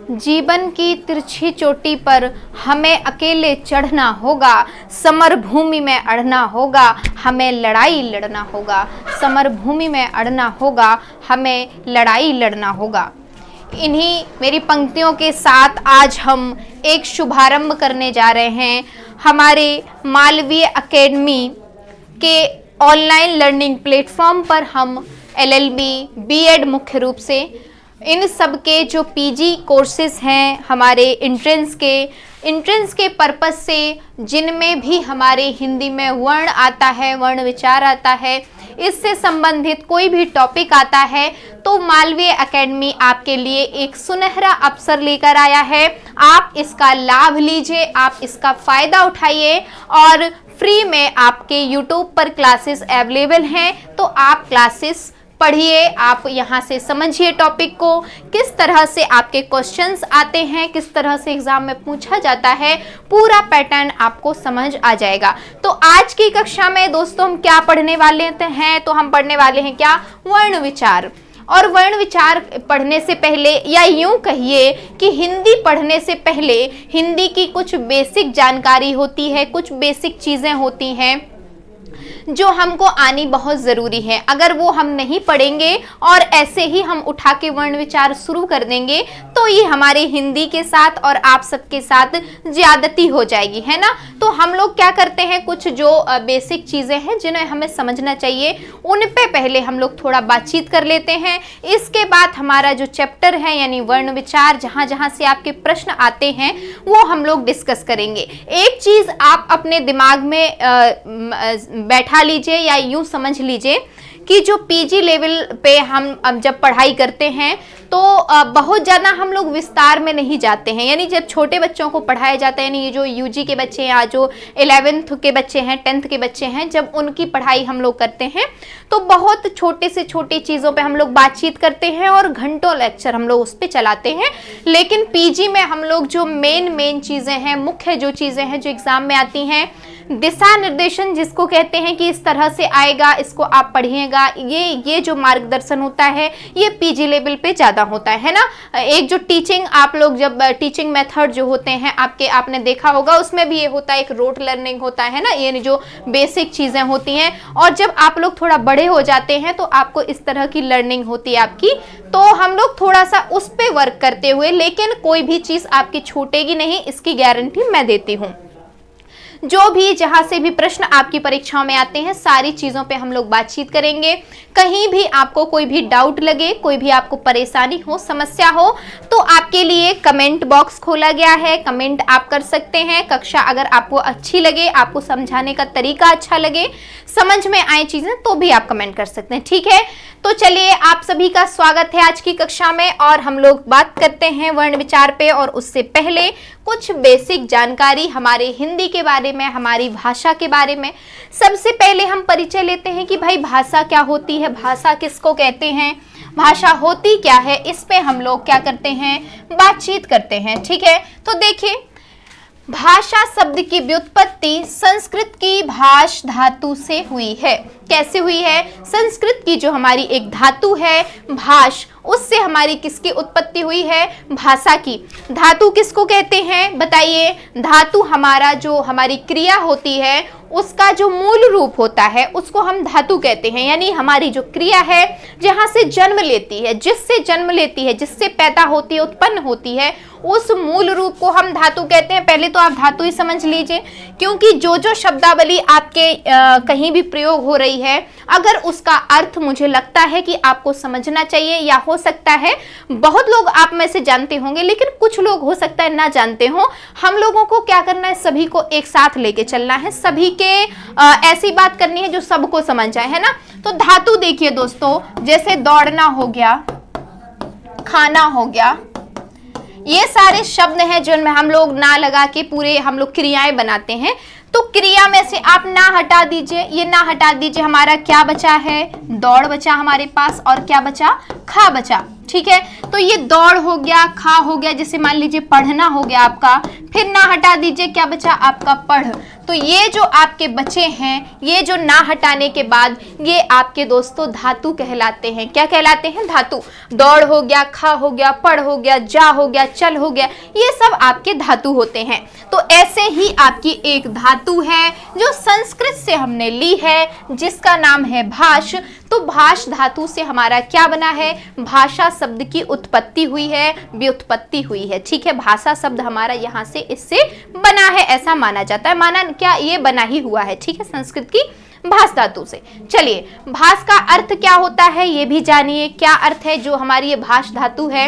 जीवन की तिरछी चोटी पर हमें अकेले चढ़ना होगा, समर भूमि में अड़ना होगा, हमें लड़ाई लड़ना होगा। समर भूमि में अड़ना होगा, हमें लड़ाई लड़ना होगा। इन्हीं मेरी पंक्तियों के साथ आज हम एक शुभारंभ करने जा रहे हैं। हमारे मालवीय एकेडमी के ऑनलाइन लर्निंग प्लेटफॉर्म पर हम एलएलबी, बीएड मुख्य रूप से इन सब के जो पीजी कोर्सेज हैं हमारे एंट्रेंस के पर्पस से, जिनमें भी हमारे हिंदी में वर्ण आता है, वर्ण विचार आता है, इससे संबंधित कोई भी टॉपिक आता है, तो मालवीय एकेडमी आपके लिए एक सुनहरा अवसर लेकर आया है। आप इसका लाभ लीजिए, आप इसका फ़ायदा उठाइए और फ्री में आपके यूट्यूब पर क्लासेस अवेलेबल हैं, तो आप क्लासेस पढ़िए, आप यहाँ से समझिए टॉपिक को, किस तरह से आपके क्वेश्चंस आते हैं, किस तरह से एग्जाम में पूछा जाता है, पूरा पैटर्न आपको समझ आ जाएगा। तो आज की कक्षा में दोस्तों हम क्या पढ़ने वाले हैं, तो हम पढ़ने वाले हैं क्या, वर्ण विचार। और वर्ण विचार पढ़ने से पहले, या यूं कहिए कि हिंदी पढ़ने से पहले हिंदी की कुछ बेसिक जानकारी होती है, कुछ बेसिक चीज़ें होती हैं जो हमको आनी बहुत ज़रूरी है। अगर वो हम नहीं पढ़ेंगे और ऐसे ही हम उठा के वर्ण विचार शुरू कर देंगे तो ये हमारे हिंदी के साथ और आप सबके साथ ज्यादती हो जाएगी, है ना। तो हम लोग क्या करते हैं, कुछ जो बेसिक चीज़ें हैं जिन्हें हमें समझना चाहिए, उन पे पहले हम लोग थोड़ा बातचीत कर लेते हैं। इसके बाद हमारा जो चैप्टर है यानी वर्ण विचार, जहाँ जहाँ से आपके प्रश्न आते हैं वो हम लोग डिस्कस करेंगे। एक चीज़ आप अपने दिमाग में बैठा लीजिए या यूं समझ लीजिए कि जो पीजी लेवल पे हम जब पढ़ाई करते हैं तो बहुत ज़्यादा हम लोग विस्तार में नहीं जाते हैं। यानी जब छोटे बच्चों को पढ़ाया जाता है, यानी ये जो यूजी के बच्चे हैं या जो 11th के बच्चे हैं, 10th के बच्चे हैं, जब उनकी पढ़ाई हम लोग करते हैं तो बहुत छोटे से छोटी चीज़ों पे हम लोग बातचीत करते हैं और घंटों लेक्चर हम लोग उस पर चलाते हैं। लेकिन पीजी में हम लोग जो मेन चीज़ें हैं, मुख्य जो चीज़ें हैं जो एग्ज़ाम में आती हैं, दिशा निर्देशन जिसको कहते हैं कि इस तरह से आएगा, इसको आप पढ़िएगा, ये जो मार्गदर्शन होता है ये पीजी लेवल पे ज़्यादा होता है ना। एक जो टीचिंग, आप लोग जब टीचिंग मेथड जो होते हैं आपने देखा होगा, उसमें भी ये होता है, एक रोट लर्निंग होता है ना, ये जो बेसिक चीज़ें होती हैं। और जब आप लोग थोड़ा बड़े हो जाते हैं तो आपको इस तरह की लर्निंग होती है आपकी, तो हम लोग थोड़ा सा उस पर वर्क करते हुए, लेकिन कोई भी चीज़ आपकी छूटेगी नहीं, इसकी गारंटी मैं देती हूँ। जो भी जहाँ से भी प्रश्न आपकी परीक्षाओं में आते हैं, सारी चीज़ों पे हम लोग बातचीत करेंगे। कहीं भी आपको कोई भी डाउट लगे, कोई भी आपको परेशानी हो, समस्या हो, तो आपके लिए कमेंट बॉक्स खोला गया है, कमेंट आप कर सकते हैं। कक्षा अगर आपको अच्छी लगे, आपको समझाने का तरीका अच्छा लगे, समझ में आए चीज़ें, तो भी आप कमेंट कर सकते हैं, ठीक है। तो चलिए, आप सभी का स्वागत है आज की कक्षा में और हम लोग बात करते हैं वर्ण विचार पे। और उससे पहले कुछ बेसिक जानकारी हमारे हिंदी के बारे में, हमारी भाषा के बारे में। सबसे पहले हम परिचय लेते हैं कि भाई भाषा क्या होती है, भाषा किसको कहते हैं, भाषा होती क्या है, इस पे हम लोग क्या करते हैं, बातचीत करते हैं, ठीक है। तो देखिए, भाषा शब्द की व्युत्पत्ति संस्कृत की भाष धातु से हुई है। कैसे हुई है, संस्कृत की जो हमारी एक धातु है भाष, उससे हमारी किसकी उत्पत्ति हुई है, भाषा की। धातु किसको कहते हैं बताइए, धातु हमारा जो हमारी क्रिया होती है उसका जो मूल रूप होता है उसको हम धातु कहते हैं। यानी हमारी जो क्रिया है जहाँ से जन्म लेती है, जिससे जन्म लेती है, जिससे पैदा होती है, उत्पन्न होती है, उस मूल रूप को हम धातु कहते हैं। पहले तो आप धातु ही समझ लीजिए, क्योंकि जो शब्दावली आपके कहीं भी प्रयोग हो रही है, अगर उसका अर्थ मुझे लगता है कि आपको समझना चाहिए, या हो सकता है बहुत लोग आप में से जानते होंगे लेकिन कुछ लोग हो सकता है ना जानते हो, हम लोगों को क्या करना है, सभी को एक साथ लेके चलना है, सभी के ऐसी बात करनी है जो सबको समझ आए, है ना। तो धातु देखिए दोस्तों, जैसे दौड़ना हो गया, खाना हो गया, ये सारे शब्द हैं जिनमें हम लोग ना लगा के पूरे हम लोग क्रियाएं बनाते हैं। तो क्रिया में से आप ना हटा दीजिए, ये ना हटा दीजिए, हमारा क्या बचा है, दौड़ बचा हमारे पास, और क्या बचा, खा बचा। ठीक है। तो ये दौड़ हो गया, खा हो गया, जैसे मान लीजिए पढ़ना हो गया आपका, फिर ना हटा दीजिए, क्या बचा आपका पढ़। तो ये जो आपके बचे हैं, ये जो ना हटाने के बाद ये आपके दोस्तों धातु कहलाते हैं। क्या कहलाते हैं? धातु। दौड़ हो गया, खा हो गया, पढ़ हो गया, जा हो गया, चल हो गया, ये सब आपके धातु होते हैं। तो ऐसे ही आपकी एक धातु है जो संस्कृत से हमने ली है, जिसका नाम है भाष। तो भाष धातु से हमारा क्या बना है? भाषा शब्द की उत्पत्ति हुई है, व्युत्पत्ति हुई है। ठीक है, भाषा शब्द हमारा यहाँ से इससे बना है, ऐसा माना जाता है। माना क्या? ये बना ही हुआ है। ठीक है, संस्कृत की भाष धातु से। चलिए, भाष का अर्थ क्या होता है ये भी जानिए। क्या अर्थ है जो हमारी ये भाष धातु है,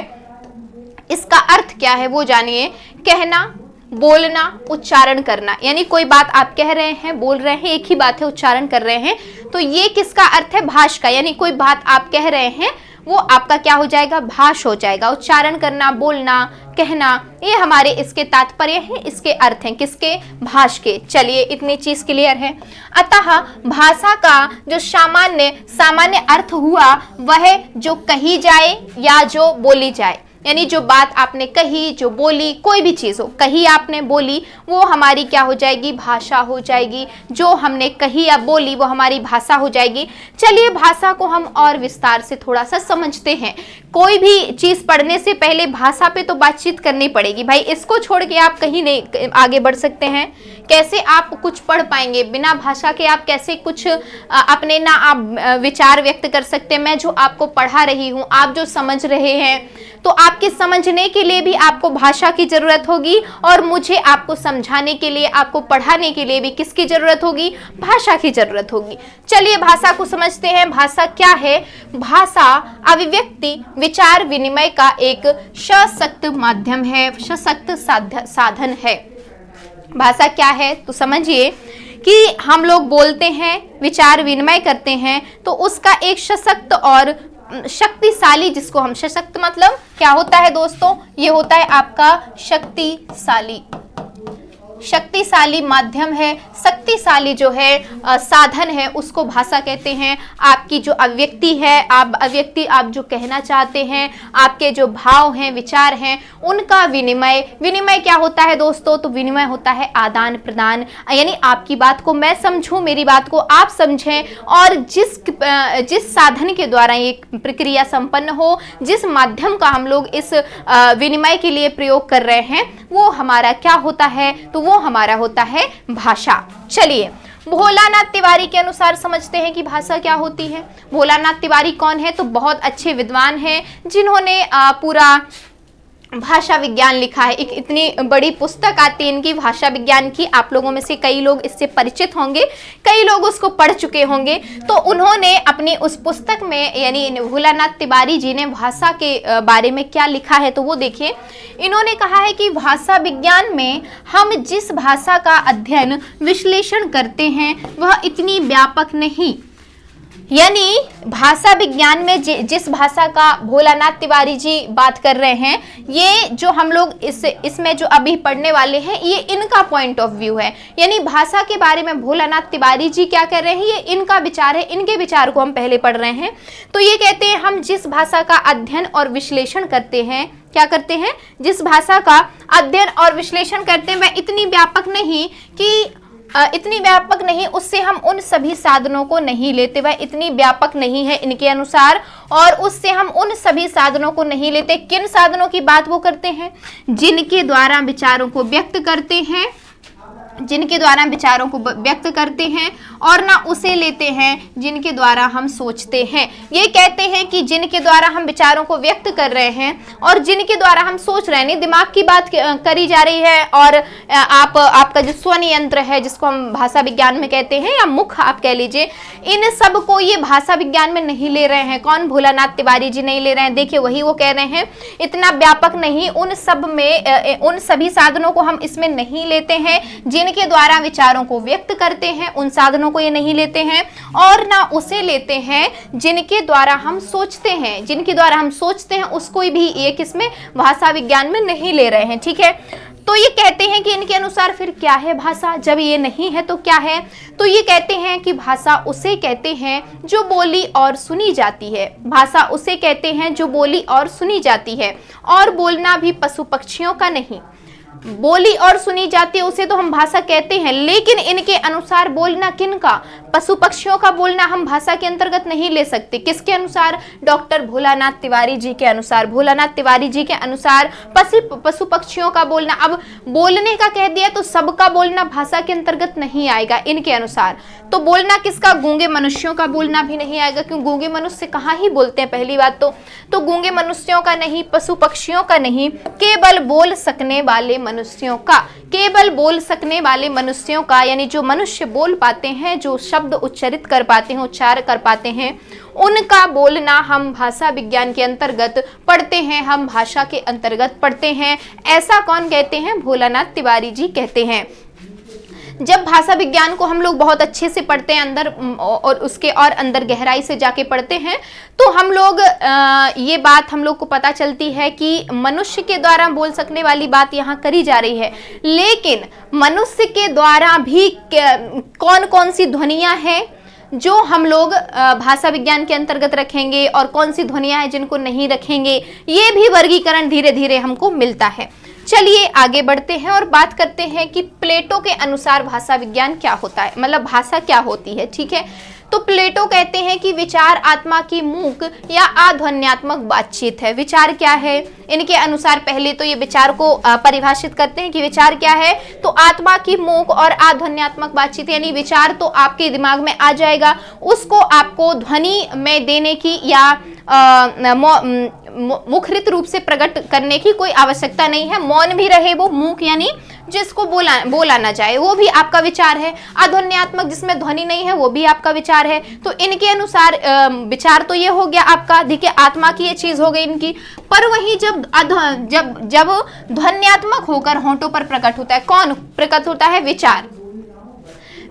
इसका अर्थ क्या है वो जानिए। कहना, बोलना, उच्चारण करना, यानी कोई बात आप कह रहे हैं, बोल रहे हैं, एक ही बात है, उच्चारण कर रहे हैं, तो ये किसका अर्थ है? भाष का। यानी कोई बात आप कह रहे हैं वो आपका क्या हो जाएगा? भाष हो जाएगा। उच्चारण करना, बोलना, कहना, ये हमारे इसके तात्पर्य हैं, इसके अर्थ हैं, किसके? भाष के। चलिए, इतनी चीज क्लियर है। अतः भाषा का जो सामान्य अर्थ हुआ वह जो कही जाए या जो बोली जाए, यानी जो बात आपने कही, जो बोली, कोई भी चीज हो, कही आपने, बोली, वो हमारी क्या हो जाएगी? भाषा हो जाएगी। जो हमने कही या बोली वो हमारी भाषा हो जाएगी। चलिए, भाषा को हम और विस्तार से थोड़ा सा समझते हैं। कोई भी चीज पढ़ने से पहले भाषा पे तो बातचीत करनी पड़ेगी भाई, इसको छोड़ के आप कहीं नहीं आगे बढ़ सकते हैं। कैसे आप कुछ पढ़ पाएंगे बिना भाषा के? आप कैसे कुछ अपने ना आप विचार व्यक्त कर सकते हैं? मैं जो आपको पढ़ा रही हूँ, आप जो समझ रहे हैं, तो आपके समझने के लिए भी आपको भाषा की जरूरत होगी, और मुझे आपको समझाने के लिए, आपको पढ़ाने के लिए भी किसकी जरूरत होगी? भाषा की जरूरत होगी। चलिए, भाषा को समझते हैं। भाषा क्या है? भाषा अभिव्यक्ति, विचार विनिमय का एक सशक्त माध्यम है, सशक्त साधन है। भाषा क्या है? तो समझिए कि हम लोग बोलते हैं, विचार विनिमय करते हैं, तो उसका एक सशक्त और शक्तिशाली, जिसको हम सशक्त मतलब क्या होता है दोस्तों? ये होता है आपका शक्तिशाली माध्यम है, शक्तिशाली जो है साधन है, उसको भाषा कहते हैं। आपकी जो अभिव्यक्ति है, आप जो कहना चाहते हैं, आपके जो भाव हैं, विचार हैं, उनका विनिमय क्या होता है दोस्तों? तो विनिमय होता है आदान प्रदान, यानी आपकी बात को मैं समझूं, मेरी बात को आप समझें, और जिस साधन के द्वारा ये प्रक्रिया संपन्न हो, जिस माध्यम का हम लोग इस विनिमय के लिए प्रयोग कर रहे हैं, वो हमारा क्या होता है? तो वो हमारा होता है भाषा। चलिए, भोलानाथ तिवारी के अनुसार समझते हैं कि भाषा क्या होती है। भोलानाथ तिवारी कौन है? तो बहुत अच्छे विद्वान हैं, जिन्होंने पूरा भाषा विज्ञान लिखा है। एक इतनी बड़ी पुस्तक आती है इनकी भाषा विज्ञान की। आप लोगों में से कई लोग इससे परिचित होंगे, कई लोग उसको पढ़ चुके होंगे। तो उन्होंने अपनी उस पुस्तक में, यानी भोलानाथ तिवारी जी ने भाषा के बारे में क्या लिखा है, तो वो देखिए। इन्होंने कहा है कि भाषा विज्ञान में हम जिस भाषा का अध्ययन, विश्लेषण करते हैं, वह इतनी व्यापक नहीं, यानी भाषा विज्ञान में जिस भाषा का भोलानाथ तिवारी जी बात कर रहे हैं, ये जो हम लोग इसमें जो अभी पढ़ने वाले हैं, ये इनका पॉइंट ऑफ व्यू है। यानी भाषा के बारे में भोलानाथ तिवारी जी क्या कर रहे हैं, ये इनका विचार है, इनके विचार को हम पहले पढ़ रहे हैं। तो ये कहते हैं हम जिस भाषा का अध्ययन और विश्लेषण करते हैं, क्या करते हैं? जिस भाषा का अध्ययन और विश्लेषण करते हैं, वह इतनी व्यापक नहीं, उससे हम उन सभी साधनों को नहीं लेते, वह इतनी व्यापक नहीं है इनके अनुसार, और उससे हम उन सभी साधनों को नहीं लेते। किन साधनों की बात वो करते हैं? जिनके द्वारा विचारों को व्यक्त करते हैं, और ना उसे लेते हैं जिनके द्वारा हम सोचते हैं। ये कहते हैं कि जिनके द्वारा हम विचारों को व्यक्त कर रहे हैं और जिनके द्वारा हम सोच रहे हैं, नहीं दिमाग की बात करी जा रही है, और आपका जो स्वनियंत्र है, जिसको हम भाषा विज्ञान में कहते हैं, या मुख आप कह लीजिए, इन सब को ये भाषा विज्ञान में नहीं ले रहे हैं। कौन? भोलानाथ तिवारी जी नहीं ले रहे हैं। देखिए, वही वो कह रहे हैं, इतना व्यापक नहीं, उन सभी साधनों को हम इसमें नहीं लेते हैं। जिनके द्वारा विचारों को व्यक्त करते हैं, उन साधनों को ये नहीं लेते हैं, और ना उसे लेते हैं जिनके द्वारा हम सोचते हैं। उसको भी ये किसमें? भाषा विज्ञान में नहीं ले रहे हैं। ठीक है, तो ये कहते हैं कि इनके अनुसार फिर क्या है भाषा, जब ये नहीं है तो क्या है? तो ये कहते हैं कि भाषा उसे कहते हैं जो बोली और सुनी जाती है। भाषा उसे कहते हैं जो बोली और सुनी जाती है, और बोलना भी पशु पक्षियों का नहीं। बोली और सुनी जाती है उसे तो हम भाषा कहते हैं, लेकिन इनके अनुसार बोलना किनका? पशु पक्षियों का बोलना हम भाषा के अंतर्गत नहीं ले सकते। किसके अनुसार? डॉक्टर भोलानाथ तिवारी जी के अनुसार। भोलानाथ तिवारी जी के अनुसार पशु पक्षियों का बोलना, अब बोलने का कह दिया तो सबका बोलना भाषा के अंतर्गत नहीं आएगा इनके अनुसार। तो बोलना किसका? गूंगे मनुष्यों का बोलना भी नहीं आएगा, क्यों? गूंगे मनुष्य कहाँ ही बोलते हैं पहली बात तो गूंगे मनुष्यों का नहीं, पशु पक्षियों का नहीं, केवल बोल सकने वाले मनुष्यों का। केवल बोल सकने वाले मनुष्यों का, यानी जो मनुष्य बोल पाते हैं, जो शब्द उच्चारित कर पाते हैं, उच्चार कर पाते हैं, उनका बोलना हम भाषा विज्ञान के अंतर्गत पढ़ते हैं, हम भाषा के अंतर्गत पढ़ते हैं। ऐसा कौन कहते हैं? भोलानाथ तिवारी जी कहते हैं। जब भाषा विज्ञान को हम लोग बहुत अच्छे से पढ़ते हैं अंदर, और उसके और अंदर गहराई से जाके पढ़ते हैं, तो हम लोग ये बात हम लोग को पता चलती है कि मनुष्य के द्वारा बोल सकने वाली बात यहाँ करी जा रही है, लेकिन मनुष्य के द्वारा भी कौन कौन सी ध्वनियाँ हैं जो हम लोग भाषा विज्ञान के अंतर्गत रखेंगे, और कौन सी ध्वनियाँ हैं जिनको नहीं रखेंगे, ये भी वर्गीकरण धीरे धीरे हमको मिलता है। चलिए आगे बढ़ते हैं और बात करते हैं कि प्लेटो के अनुसार भाषा विज्ञान क्या होता है, मतलब भाषा क्या होती है। ठीक है, तो प्लेटो कहते हैं कि विचार आत्मा की मूक या अध्वन्यात्मक बातचीत है। विचार क्या है इनके अनुसार? पहले तो ये विचार को परिभाषित करते हैं कि विचार क्या है, तो आत्मा की मूक और अध्वन्यात्मक बातचीत, यानी विचार तो आपके दिमाग में आ जाएगा, उसको आपको ध्वनि में देने की या मुखरित रूप से प्रकट करने की कोई आवश्यकता नहीं है। मौन भी रहे, वो मूक यानी जिसको बोला ना जाए, वो भी आपका विचार है। अध्वन्यात्मक जिसमें ध्वनि नहीं है, वो भी आपका विचार है। तो इनके अनुसार विचार तो ये हो गया आपका, देखिए आत्मा की ये चीज हो गई इनकी। पर वही जब ध्वन्यात्मक होकर होंठों पर प्रकट होता है, कौन प्रकट होता है? विचार।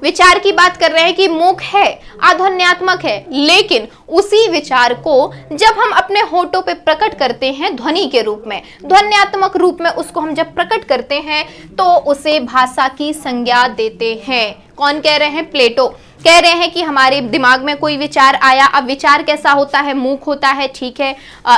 विचार की बात कर रहे हैं कि मूक है, अध्वन्यात्मक है, लेकिन उसी विचार को जब हम अपने होठों पे प्रकट करते हैं ध्वनि के रूप में, ध्वन्यात्मक रूप में उसको हम जब प्रकट करते हैं, तो उसे भाषा की संज्ञा देते हैं। कौन कह रहे हैं? प्लेटो कह रहे हैं कि हमारे दिमाग में कोई विचार आया, अब विचार कैसा होता है? मूक होता है, ठीक है,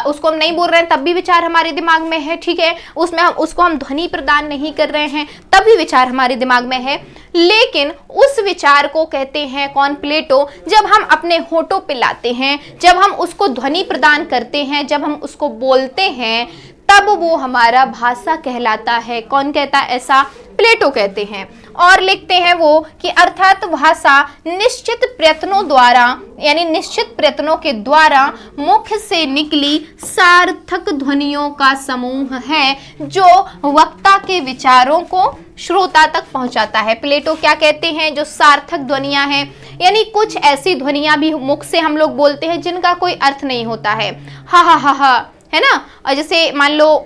उसको हम नहीं बोल रहे हैं तब भी विचार हमारे दिमाग में है, ठीक है, उसको हम ध्वनि प्रदान नहीं कर रहे हैं तब भी विचार हमारे दिमाग में है, लेकिन उस विचार को कहते हैं कौन? प्लेटो। जब हम अपने होठों पे लाते हैं, जब हम उसको ध्वनि प्रदान करते हैं, जब हम उसको बोलते हैं, तब वो हमारा भाषा कहलाता है। कौन कहता है ऐसा? प्लेटो कहते हैं। और लिखते हैं वो कि अर्थात भाषा निश्चित प्रयत्नों द्वारा, यानी निश्चित प्रयत्नों के द्वारा मुख से निकली सार्थक ध्वनियों का समूह है जो वक्ता के विचारों को श्रोता तक पहुंचाता है। प्लेटो क्या कहते हैं? जो सार्थक ध्वनियां हैं, यानी कुछ ऐसी ध्वनियां भी मुख से हम लोग बोलते हैं जिनका कोई अर्थ नहीं होता है, हा, है ना। और जैसे मान लो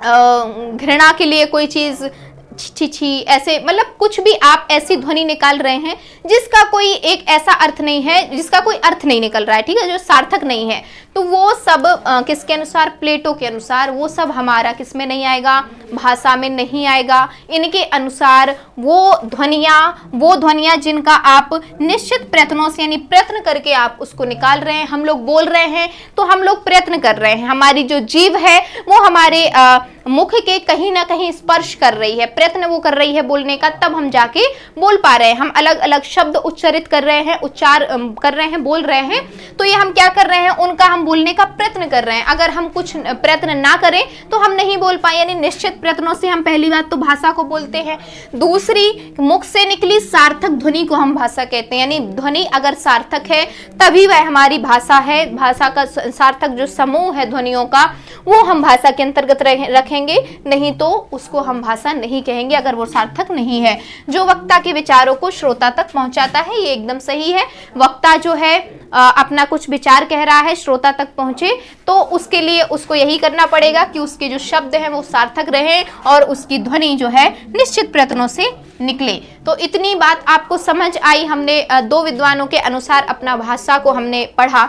घृणा के लिए कोई चीज छी, ऐसे मतलब कुछ भी आप ऐसी ध्वनि निकाल रहे हैं जिसका कोई एक ऐसा अर्थ नहीं है, जिसका कोई अर्थ नहीं निकल रहा है, ठीक है, जो सार्थक नहीं है, तो वो सब किसके अनुसार? प्लेटो के अनुसार वो सब हमारा किस में नहीं आएगा? भाषा में नहीं आएगा। इनके अनुसार वो ध्वनियाँ जिनका आप निश्चित प्रयत्नों से, यानी प्रयत्न करके आप उसको निकाल रहे हैं, हम लोग बोल रहे हैं तो हम लोग प्रयत्न कर रहे हैं, हमारी जो जीभ है वो हमारे मुख के कहीं ना कहीं स्पर्श कर रही है, प्रयत्न वो कर रही है बोलने का, तब हम जाके बोल पा रहे हैं। हम अलग अलग शब्द उच्चारित कर रहे हैं, उच्चार कर रहे हैं, बोल रहे हैं, तो ये हम क्या कर रहे हैं? उनका हम बोलने का प्रयत्न कर रहे हैं। अगर हम कुछ प्रयत्न ना करें तो हम नहीं बोल पाए, यानी निश्चित प्रयत्नों से हम पहली बात तो भाषा को बोलते हैं। दूसरी, मुख से निकली सार्थक ध्वनि को हम भाषा कहते हैं, यानी ध्वनि अगर सार्थक है तभी वह हमारी भाषा है। भाषा का सार्थक जो समूह है ध्वनियों का, वो हम भाषा के अंतर्गत रखेंगे, नहीं तो उसको हम भाषा नहीं कहेंगे अगर वो सार्थक नहीं है। जो वक्ता के विचारों को श्रोता तक पहुंचाता है, ये एकदम सही है। वक्ता जो है अपना कुछ विचार कह रहा है, श्रोता तक पहुंचे, तो उसके लिए उसको यही करना पड़ेगा कि उसके जो शब्द हैं वो सार्थक रहे और उसकी ध्वनि जो है निश्चित प्रयत्नों से निकले। तो इतनी बात आपको समझ आई। हमने दो विद्वानों के अनुसार अपना भाषा को हमने पढ़ा।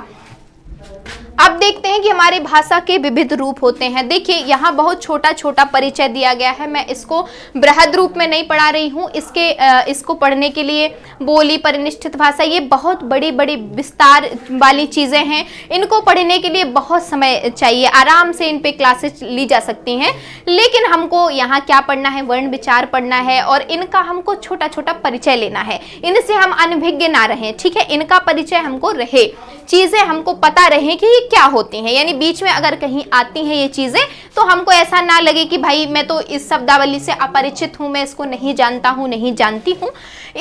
अब देखते हैं कि हमारे भाषा के विविध रूप होते हैं। देखिए यहाँ बहुत छोटा छोटा परिचय दिया गया है, मैं इसको बृहद रूप में नहीं पढ़ा रही हूँ। इसको पढ़ने के लिए बोली, परिनिष्ठित भाषा, ये बहुत बड़ी बड़ी विस्तार वाली चीजें हैं। इनको पढ़ने के लिए बहुत समय चाहिए, आराम से इन पे क्लासेस ली जा सकती हैं। लेकिन हमको यहाँ क्या पढ़ना है, वर्ण विचार पढ़ना है और इनका हमको छोटा छोटा परिचय लेना है। इनसे हम अनभिज्ञ ना रहें, ठीक है, इनका परिचय हमको रहे, चीजें हमको पता रहे कि ये क्या होती हैं। यानी बीच में अगर कहीं आती हैं ये चीजें तो हमको ऐसा ना लगे कि भाई मैं तो इस शब्दावली से अपरिचित हूं, मैं इसको नहीं जानता हूं, नहीं जानती हूं।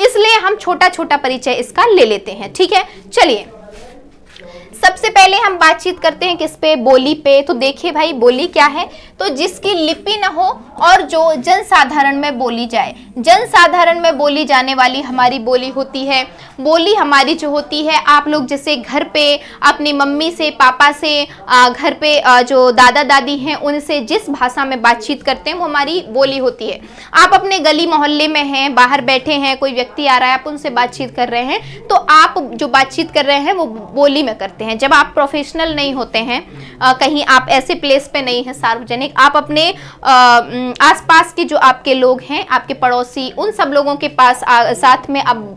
इसलिए हम छोटा छोटा परिचय इसका ले लेते हैं, ठीक है। चलिए सबसे पहले हम बातचीत करते हैं किस पे, बोली पे। तो देखिए भाई बोली क्या है, तो जिसकी लिपि न हो और जो जनसाधारण में बोली जाए। जनसाधारण में बोली जाने वाली हमारी बोली होती है। बोली हमारी जो होती है, आप लोग जैसे घर पे अपनी मम्मी से, पापा से, घर पे जो दादा दादी हैं उनसे जिस भाषा में बातचीत करते हैं वो हमारी बोली होती है। आप अपने गली मोहल्ले में हैं, बाहर बैठे हैं, कोई व्यक्ति आ रहा है, आप उनसे बातचीत कर रहे हैं, तो आप जो बातचीत कर रहे हैं वो बोली में करते हैं। जब आप प्रोफेशनल नहीं होते हैं, कहीं आप ऐसे प्लेस पे नहीं है सार्वजनिक, आप अपने आसपास के जो आपके लोग हैं, आपके पड़ोसी, उन सब लोगों के पास साथ में आप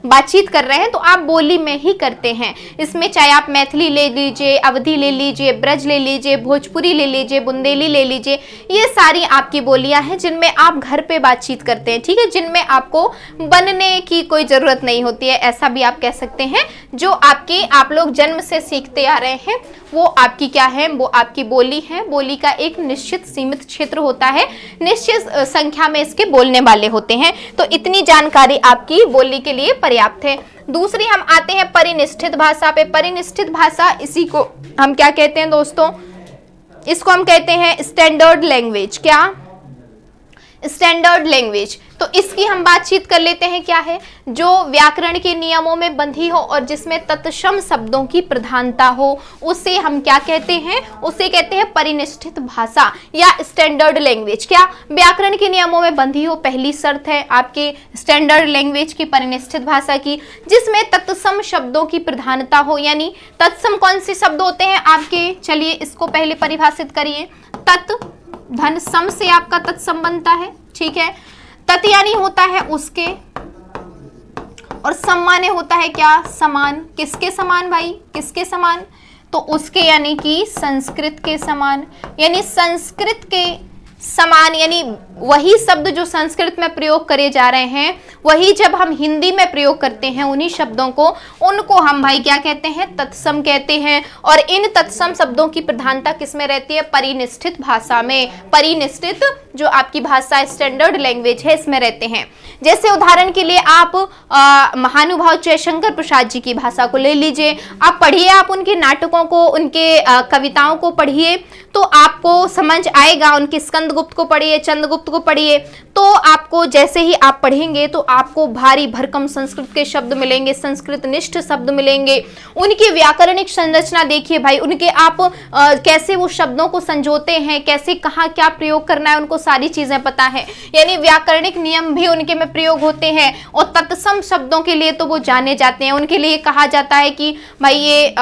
बातचीत कर रहे हैं तो आप बोली में ही करते हैं। इसमें चाहे आप मैथिली ले लीजिए, अवधी ले लीजिए, ब्रज ले लीजिए, भोजपुरी ले लीजिए, बुंदेली ले लीजिए, ये सारी आपकी बोलियां हैं जिनमें आप घर पे बातचीत करते हैं, ठीक है, जिनमें आपको बनने की कोई जरूरत नहीं होती है, ऐसा भी आप कह सकते हैं। जो आप लोग जन्म से सीखते आ रहे हैं वो आपकी क्या है, वो आपकी बोली है। बोली का एक निश्चित सीमित क्षेत्र होता है, निश्चित संख्या में इसके बोलने वाले होते हैं। तो इतनी जानकारी आपकी बोली के लिए पर्याप्त है। दूसरी हम आते हैं परिनिष्ठित भाषा पे। परिनिष्ठित भाषा, इसी को हम क्या कहते हैं दोस्तों, इसको हम कहते हैं स्टैंडर्ड लैंग्वेज। क्या? Standard language. तो इसकी हम बातचीत कर लेते हैं। क्या है? जो व्याकरण के नियमों में बंधी हो और जिसमें तत्सम शब्दों की प्रधानता हो, उसे हम क्या कहते हैं? उसे कहते हैं परिनिष्ठित भाषा या स्टैंडर्ड लैंग्वेज। क्या? व्याकरण के नियमों में बंधी हो, पहली शर्त है आपके स्टैंडर्ड लैंग्वेज की, परिनिष्ठित भाषा की, जिसमें तत्सम शब्दों की प्रधानता हो। यानी तत्सम कौन से शब्द होते हैं आपके? चलिए इसको पहले परिभाषित करिए। तत् धन सम से आपका तत्सम बनता है, ठीक है। तत् यानी होता है उसके, और सम माने होता है क्या? समान। किसके समान भाई? किसके समान? तो उसके, यानी कि संस्कृत के समान। यानी संस्कृत के समान, यानी वही शब्द जो संस्कृत में प्रयोग करे जा रहे हैं वही जब हम हिंदी में प्रयोग करते हैं उन्हीं शब्दों को, उनको हम भाई क्या कहते हैं? तत्सम कहते हैं। और इन तत्सम शब्दों की प्रधानता किसमें रहती है? परिनिष्ठित भाषा में। परिनिष्ठित जो आपकी भाषा स्टैंडर्ड लैंग्वेज है इसमें रहते हैं। जैसे उदाहरण के लिए आप महानुभाव जयशंकर प्रसाद जी की भाषा को ले लीजिए। आप पढ़िए, आप उनके नाटकों को, उनके कविताओं को पढ़िए तो आपको समझ आएगा। उनके स्कंदगुप्त को पढ़िए, चंद्रगुप्त को पढ़िए, तो आपको जैसे ही आप पढ़ेंगे तो आपको भारी भरकम संस्कृत के शब्द मिलेंगे, संस्कृत निष्ठ शब्द मिलेंगे। उनकी व्याकरणिक संरचना देखिए भाई, उनके आप कैसे वो शब्दों को संजोते हैं, कैसे कहाँ क्या प्रयोग करना है, उनको सारी चीजें पता है। यानी व्याकरणिक नियम भी उनके में प्रयोग होते हैं। और तत्सम शब्दों के लिए तो वो जाने जाते हैं। उनके लिए कहा जाता है कि भाई ये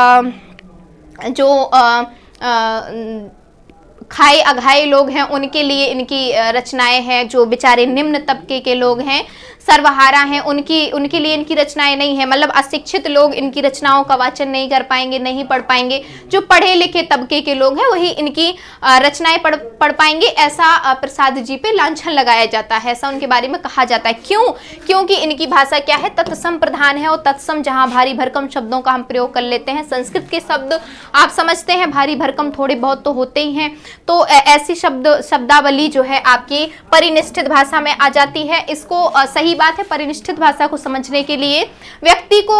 खाए अघाए लोग हैं उनके लिए इनकी रचनाएं हैं। जो बेचारे निम्न तबके के लोग हैं, सर्वहारा हैं, उनके लिए इनकी रचनाएं नहीं है। मतलब अशिक्षित लोग इनकी रचनाओं का वाचन नहीं कर पाएंगे, नहीं पढ़ पाएंगे। जो पढ़े लिखे तबके के लोग हैं वही इनकी रचनाएं पढ़ पाएंगे। ऐसा प्रसाद जी पे लांछन लगाया जाता है, ऐसा उनके बारे में कहा जाता है। क्यों? क्योंकि इनकी भाषा क्या है? तत्सम प्रधान है। और तत्सम जहां भारी भरकम शब्दों का हम प्रयोग कर लेते हैं, संस्कृत के शब्द आप समझते हैं भारी भरकम थोड़े बहुत तो होते ही हैं, तो ऐसी शब्दावली जो है आपकी परिनिष्ठित भाषा में आ जाती है। इसको सही बात है, परिनिष्ठित भाषा को समझने के लिए व्यक्ति को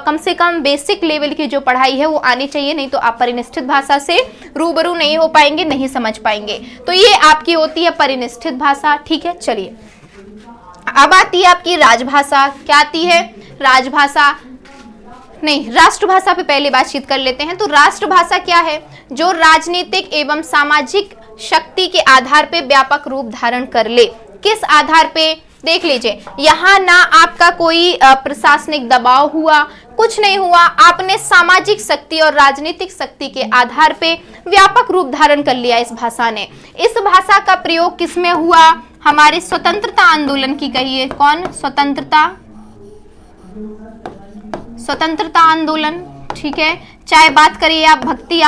कम से कम बेसिक लेवल की जो पढ़ाई है वो आनी चाहिए, नहीं तो आप परिनिष्ठित भाषा से रूबरू नहीं हो पाएंगे, नहीं समझ पाएंगे। तो ये आपकी होती है परिनिष्ठित भाषा, ठीक है। चलिए अब आती है आपकी राजभाषा। क्या आती है? राजभाषा नहीं, राष्ट्रभाषा पे पहले बातचीत कर लेते हैं। तो राष्ट्रभाषा क्या है? जो राजनीतिक एवं सामाजिक शक्ति के आधार पे व्यापक रूप धारण कर ले। किस आधार पे? देख लीजिए, यहाँ ना आपका कोई प्रशासनिक दबाव हुआ, कुछ नहीं हुआ, आपने सामाजिक शक्ति और राजनीतिक शक्ति के आधार पे व्यापक रूप धारण कर लिया इस भाषा ने। इस भाषा का प्रयोग किसमें हुआ? हमारे स्वतंत्रता आंदोलन की कहिए, कौन? स्वतंत्रता आंदोलन, ठीक है। चाहे बात करिए आप भक्ति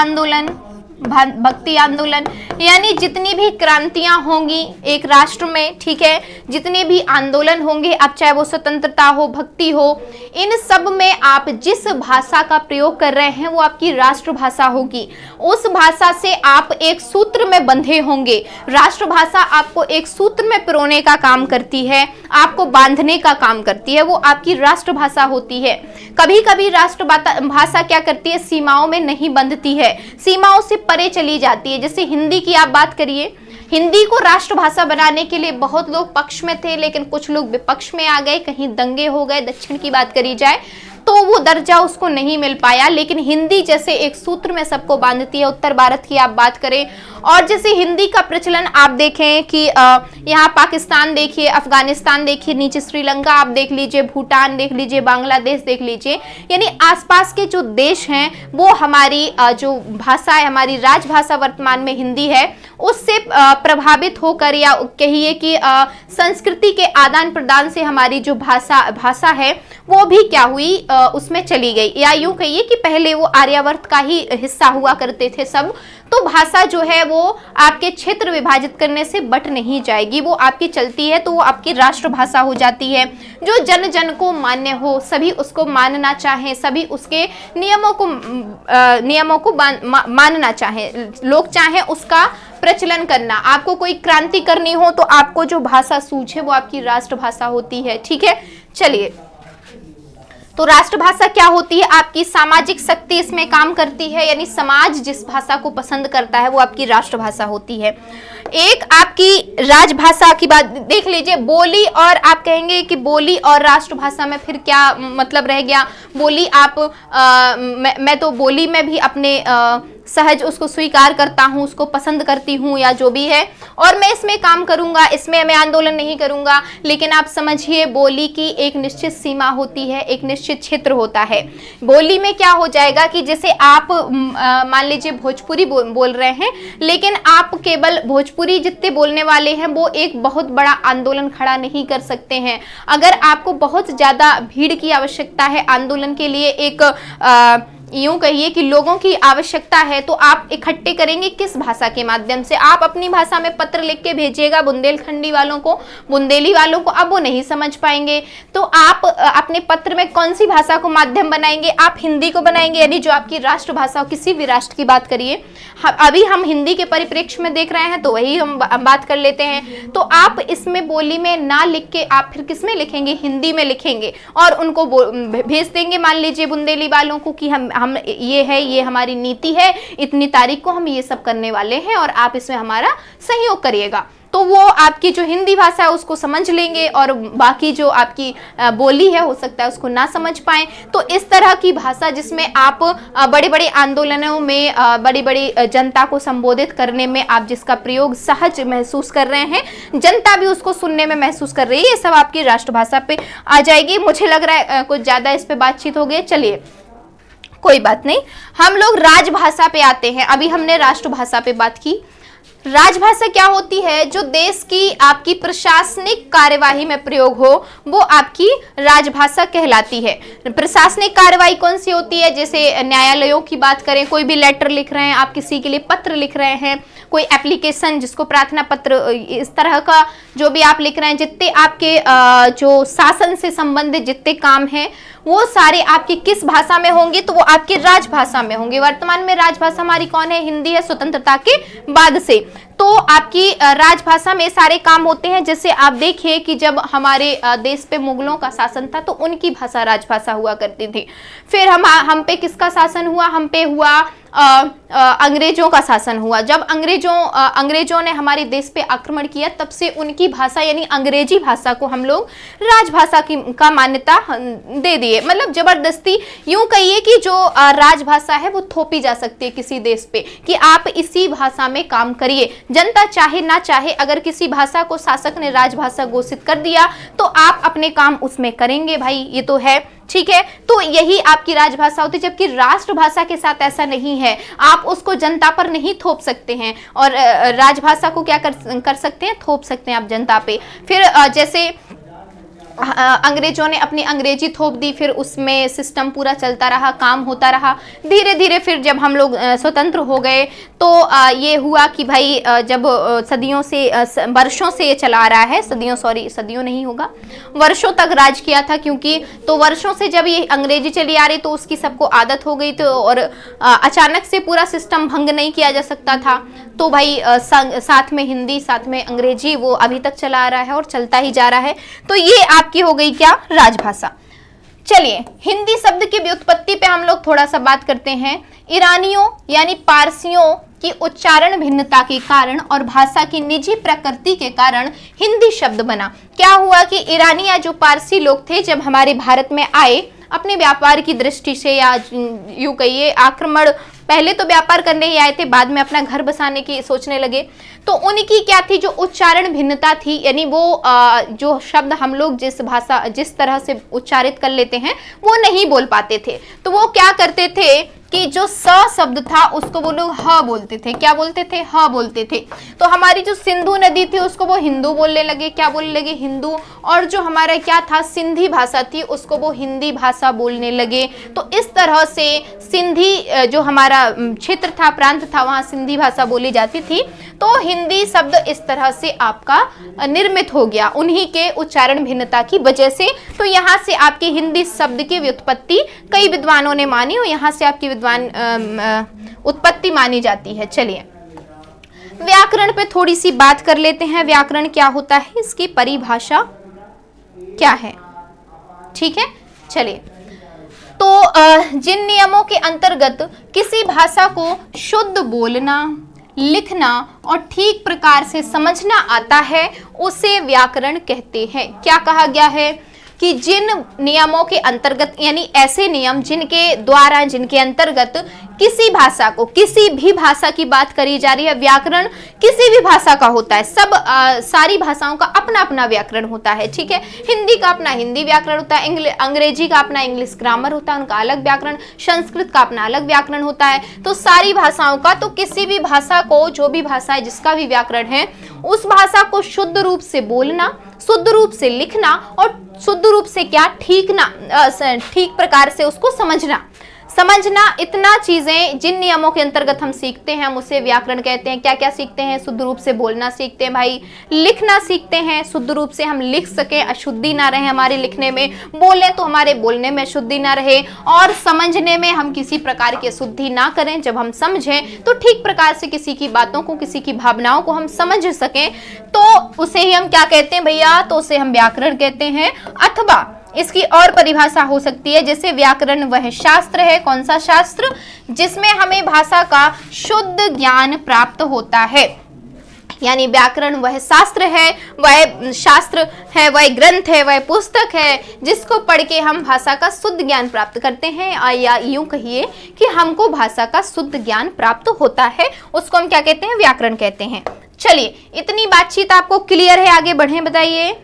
आंदोलन, यानी जितनी भी क्रांतियां होंगी एक राष्ट्र में, ठीक है, जितने भी आंदोलन होंगे, अब चाहे वो स्वतंत्रता हो, भक्ति हो, इन सब में आप जिस भाषा का प्रयोग कर रहे हैं वो आपकी राष्ट्रभाषा होगी। उस भाषा से आप एक सूत्र में बंधे होंगे। राष्ट्रभाषा आपको एक सूत्र में पिरोने का काम करती है, आपको बांधने का काम करती है, वो आपकी राष्ट्रभाषा होती है। कभी कभी राष्ट्रभाषा क्या करती है? सीमाओं में नहीं बंधती है, सीमाओं से परे चली जाती है। जैसे हिंदी की आप बात करिए, हिंदी को राष्ट्रभाषा बनाने के लिए बहुत लोग पक्ष में थे, लेकिन कुछ लोग विपक्ष में आ गए, कहीं दंगे हो गए। दक्षिण की बात करी जाए तो वो दर्जा उसको नहीं मिल पाया, लेकिन हिंदी जैसे एक सूत्र में सबको बांधती है। उत्तर भारत की आप बात करें, और जैसे हिंदी का प्रचलन आप देखें कि यहाँ पाकिस्तान देखिए, अफगानिस्तान देखिए, नीचे श्रीलंका आप देख लीजिए, भूटान देख लीजिए, बांग्लादेश देख लीजिए, यानी आसपास के जो देश हैं वो हमारी जो भाषा है, हमारी राजभाषा वर्तमान में हिंदी है, उससे प्रभावित होकर, या कहिए कि संस्कृति के आदान प्रदान से हमारी जो भाषा है वो भी क्या हुई, उसमें चली गई। या यूं कहिए कि पहले वो आर्यावर्त का ही हिस्सा हुआ करते थे सब, तो भाषा जो है वो आपके क्षेत्र विभाजित करने से बट नहीं जाएगी, वो आपकी चलती है, तो वो आपकी राष्ट्रभाषा हो जाती है। जो जन जन को मान्य हो, सभी उसको मानना चाहें, सभी उसके नियमों को मानना चाहें, लोग चाहें उसका प्रचलन करना। आपको कोई क्रांति करनी हो तो आपको जो भाषा सूझे वो आपकी राष्ट्रभाषा होती है, ठीक है। चलिए, तो राष्ट्रभाषा क्या होती है? आपकी सामाजिक शक्ति इसमें काम करती है, यानी समाज जिस भाषा को पसंद करता है वो आपकी राष्ट्रभाषा होती है। एक आपकी राजभाषा की बात देख लीजिए, बोली, और आप कहेंगे कि बोली और राष्ट्रभाषा में फिर क्या मतलब रह गया? बोली आप मैं तो बोली में भी अपने सहज उसको स्वीकार करता हूँ, उसको पसंद करती हूँ, या जो भी है, और मैं इसमें काम करूंगा, इसमें मैं आंदोलन नहीं करूंगा। लेकिन आप समझिए, बोली की एक निश्चित सीमा होती है, एक निश्चित क्षेत्र होता है। बोली में क्या हो जाएगा कि जैसे आप मान लीजिए भोजपुरी बोल रहे हैं, लेकिन आप केवल भोजपुरी जितने बोलने वाले हैं वो एक बहुत बड़ा आंदोलन खड़ा नहीं कर सकते हैं। अगर आपको बहुत ज्यादा भीड़ की आवश्यकता है आंदोलन के लिए, एक यूं कहिए कि लोगों की आवश्यकता है, तो आप इकट्ठे करेंगे किस भाषा के माध्यम से? आप अपनी भाषा में पत्र लिख के भेजिएगा बुंदेलखंडी वालों को, बुंदेली वालों को, अब वो नहीं समझ पाएंगे। तो आप अपने पत्र में कौन सी भाषा को माध्यम बनाएंगे? आप हिंदी को बनाएंगे, यानी जो आपकी राष्ट्रभाषा हो। किसी भी राष्ट्र की बात करिए, अभी हम हिंदी के परिप्रेक्ष्य में देख रहे हैं तो वही हम बात कर लेते हैं। तो आप इसमें बोली में ना लिख के आप फिर किस में लिखेंगे? हिंदी में लिखेंगे, और उनको भेज देंगे मान लीजिए बुंदेली वालों को कि हम ये है, ये हमारी नीति है, इतनी तारीख को हम ये सब करने वाले हैं और आप इसमें हमारा सहयोग करिएगा। तो वो आपकी जो हिंदी भाषा है उसको समझ लेंगे, और बाकी जो आपकी बोली है हो सकता है उसको ना समझ पाएं। तो इस तरह की भाषा जिसमें आप बड़े बड़े आंदोलनों में बड़ी बड़ी जनता को संबोधित करने में आप जिसका प्रयोग सहज महसूस कर रहे हैं, जनता भी उसको सुनने में महसूस कर रही है, ये सब आपकी राष्ट्रभाषा पे आ जाएगी। मुझे लग रहा है कुछ ज्यादा इस पे बातचीत हो गई, चलिए कोई बात नहीं, हम लोग राजभाषा पे आते हैं। अभी हमने राष्ट्रभाषा पे बात की। राजभाषा क्या होती है? जो देश की आपकी प्रशासनिक कार्यवाही में प्रयोग हो वो आपकी राजभाषा कहलाती है। प्रशासनिक कार्यवाही कौन सी होती है? जैसे न्यायालयों की बात करें, कोई भी लेटर लिख रहे हैं आप, किसी के लिए पत्र लिख रहे हैं, कोई एप्लीकेशन जिसको प्रार्थना पत्र, इस तरह का जो भी आप लिख रहे हैं, जितने आपके जो शासन से संबंधित जितने काम हैं वो सारे आपकी किस भाषा में होंगे? तो वो आपकी राजभाषा में होंगे। वर्तमान में राजभाषा हमारी कौन है? हिंदी है, स्वतंत्रता के बाद से। तो आपकी राजभाषा में सारे काम होते हैं। जैसे आप देखिए कि जब हमारे देश पे मुगलों का शासन था तो उनकी भाषा राजभाषा हुआ करती थी। फिर हम पे किसका शासन हुआ? हम पे हुआ अंग्रेजों का शासन हुआ। जब अंग्रेजों ने हमारे देश पे आक्रमण किया तब से उनकी भाषा यानी अंग्रेजी भाषा को हम लोग राजभाषा का मान्यता दे दिए। मतलब जबरदस्ती यूं कहिए कि जो राजभाषा है वो थोपी जा सकती है किसी देश पे कि आप इसी भाषा में काम करिए। जनता चाहे ना चाहे अगर किसी भाषा को शासक ने राजभाषा घोषित कर दिया तो आप अपने काम उसमें करेंगे भाई, ये तो है, ठीक है। तो यही आपकी राजभाषा होती है, जबकि राष्ट्रभाषा के साथ ऐसा नहीं है, आप उसको जनता पर नहीं थोप सकते हैं और राजभाषा को क्या कर सकते हैं, थोप सकते हैं आप जनता पे। फिर जैसे अंग्रेजों ने अपनी अंग्रेजी थोप दी, फिर उसमें सिस्टम पूरा चलता रहा, काम होता रहा। धीरे धीरे फिर जब हम लोग स्वतंत्र हो गए तो ये हुआ कि भाई जब सदियों से वर्षों से ये चला आ रहा है, सदियों नहीं होगा, वर्षों तक राज किया था, क्योंकि तो वर्षों से जब ये अंग्रेजी चली आ रही तो उसकी सबको आदत हो गई, तो और अचानक से पूरा सिस्टम भंग नहीं किया जा सकता था, तो भाई साथ में हिंदी साथ में अंग्रेजी वो अभी तक चला आ रहा है और चलता ही जा रहा है। तो ये आपकी हो गई क्या, राजभाषा। चलिए हिंदी शब्द की व्युत्पत्ति पे हम लोग थोड़ा सा बात करते हैं। ईरानियों यानी पारसियों की उच्चारण भिन्नता के कारण और भाषा की निजी प्रकृति के कारण हिंदी शब्द बना। क्या हुआ कि ईरानी या जो पारसी लोग थे जब हमारे भारत में आए अपने व्यापार की दृष्टि से, या यूं कहिए आक्रमण, पहले तो व्यापार करने ही आए थे, बाद में अपना घर बसाने की सोचने लगे, तो उनकी क्या थी, जो उच्चारण भिन्नता थी, यानी वो जो शब्द हम लोग जिस तरह से उच्चारित कर लेते हैं वो नहीं बोल पाते थे। तो वो क्या करते थे कि जो स शब्द था उसको वो लोग ह बोलते थे। क्या बोलते थे, ह बोलते थे। तो हमारी जो सिंधु नदी थी उसको वो हिंदू बोलने लगे। क्या बोलने लगे, हिंदू। और जो हमारा क्या था, सिंधी भाषा थी, उसको वो हिंदी भाषा बोलने लगे। तो इस तरह से सिंधी जो हमारा क्षेत्र था, प्रांत था, वहाँ सिंधी भाषा बोली जाती थी। तो हिंदी शब्द इस तरह से आपका निर्मित हो गया उन्हीं के उच्चारण भिन्नता की वजह से। तो यहाँ से आपकी हिंदी शब्द की व्युत्पत्ति कई विद्वानों ने मानी और यहाँ से आपकी उत्पत्ति मानी जाती है। चलिए व्याकरण पे थोड़ी सी बात कर लेते हैं। व्याकरण क्या होता है, इसकी परिभाषा क्या है, ठीक है। चलिए, तो जिन नियमों के अंतर्गत किसी भाषा को शुद्ध बोलना, लिखना और ठीक प्रकार से समझना आता है उसे व्याकरण कहते हैं। क्या कहा गया है कि जिन नियमों के अंतर्गत, यानी ऐसे नियम जिनके द्वारा, जिनके अंतर्गत किसी भाषा को, किसी भी भाषा की बात करी जा रही है, व्याकरण किसी भी भाषा का होता है, सारी भाषाओं का अपना अपना व्याकरण होता है, ठीक है। हिंदी का अपना हिंदी व्याकरण होता है, अंग्रेजी का अपना इंग्लिश ग्रामर होता है, उनका अलग व्याकरण, संस्कृत का अपना अलग व्याकरण होता है। तो सारी भाषाओं का, तो किसी भी भाषा को, जो भी भाषा है जिसका भी व्याकरण है, उस भाषा को शुद्ध रूप से बोलना, शुद्ध रूप से लिखना और शुद्ध रूप से क्या, ठीक प्रकार से उसको समझना, इतना चीजें जिन नियमों के अंतर्गत हम सीखते हैं हम उसे व्याकरण कहते हैं। क्या क्या सीखते हैं, शुद्ध रूप से बोलना सीखते हैं भाई, लिखना सीखते हैं, शुद्ध रूप से हम लिख सकें, अशुद्धि ना रहे हमारे लिखने में, बोले तो हमारे बोलने में अशुद्धि ना रहे, और समझने में हम किसी प्रकार की अशुद्धि ना करें। जब हम समझें तो ठीक प्रकार से किसी की बातों को, किसी की भावनाओं को हम समझ सकें, तो उसे ही हम क्या कहते हैं भैया, तो उसे हम व्याकरण कहते हैं। अथवा इसकी और परिभाषा हो सकती है, जैसे व्याकरण वह शास्त्र है, कौन सा शास्त्र, जिसमें हमें भाषा का शुद्ध ज्ञान प्राप्त होता है। यानी व्याकरण वह शास्त्र है, वह शास्त्र है, वह ग्रंथ है, वह पुस्तक है जिसको पढ़ के हम भाषा का शुद्ध ज्ञान प्राप्त करते हैं, या यूं कहिए कि हमको भाषा का शुद्ध ज्ञान प्राप्त होता है, उसको हम क्या कहते हैं, व्याकरण कहते हैं। चलिए, इतनी बातचीत आपको क्लियर है, आगे बढ़ें, बताइए।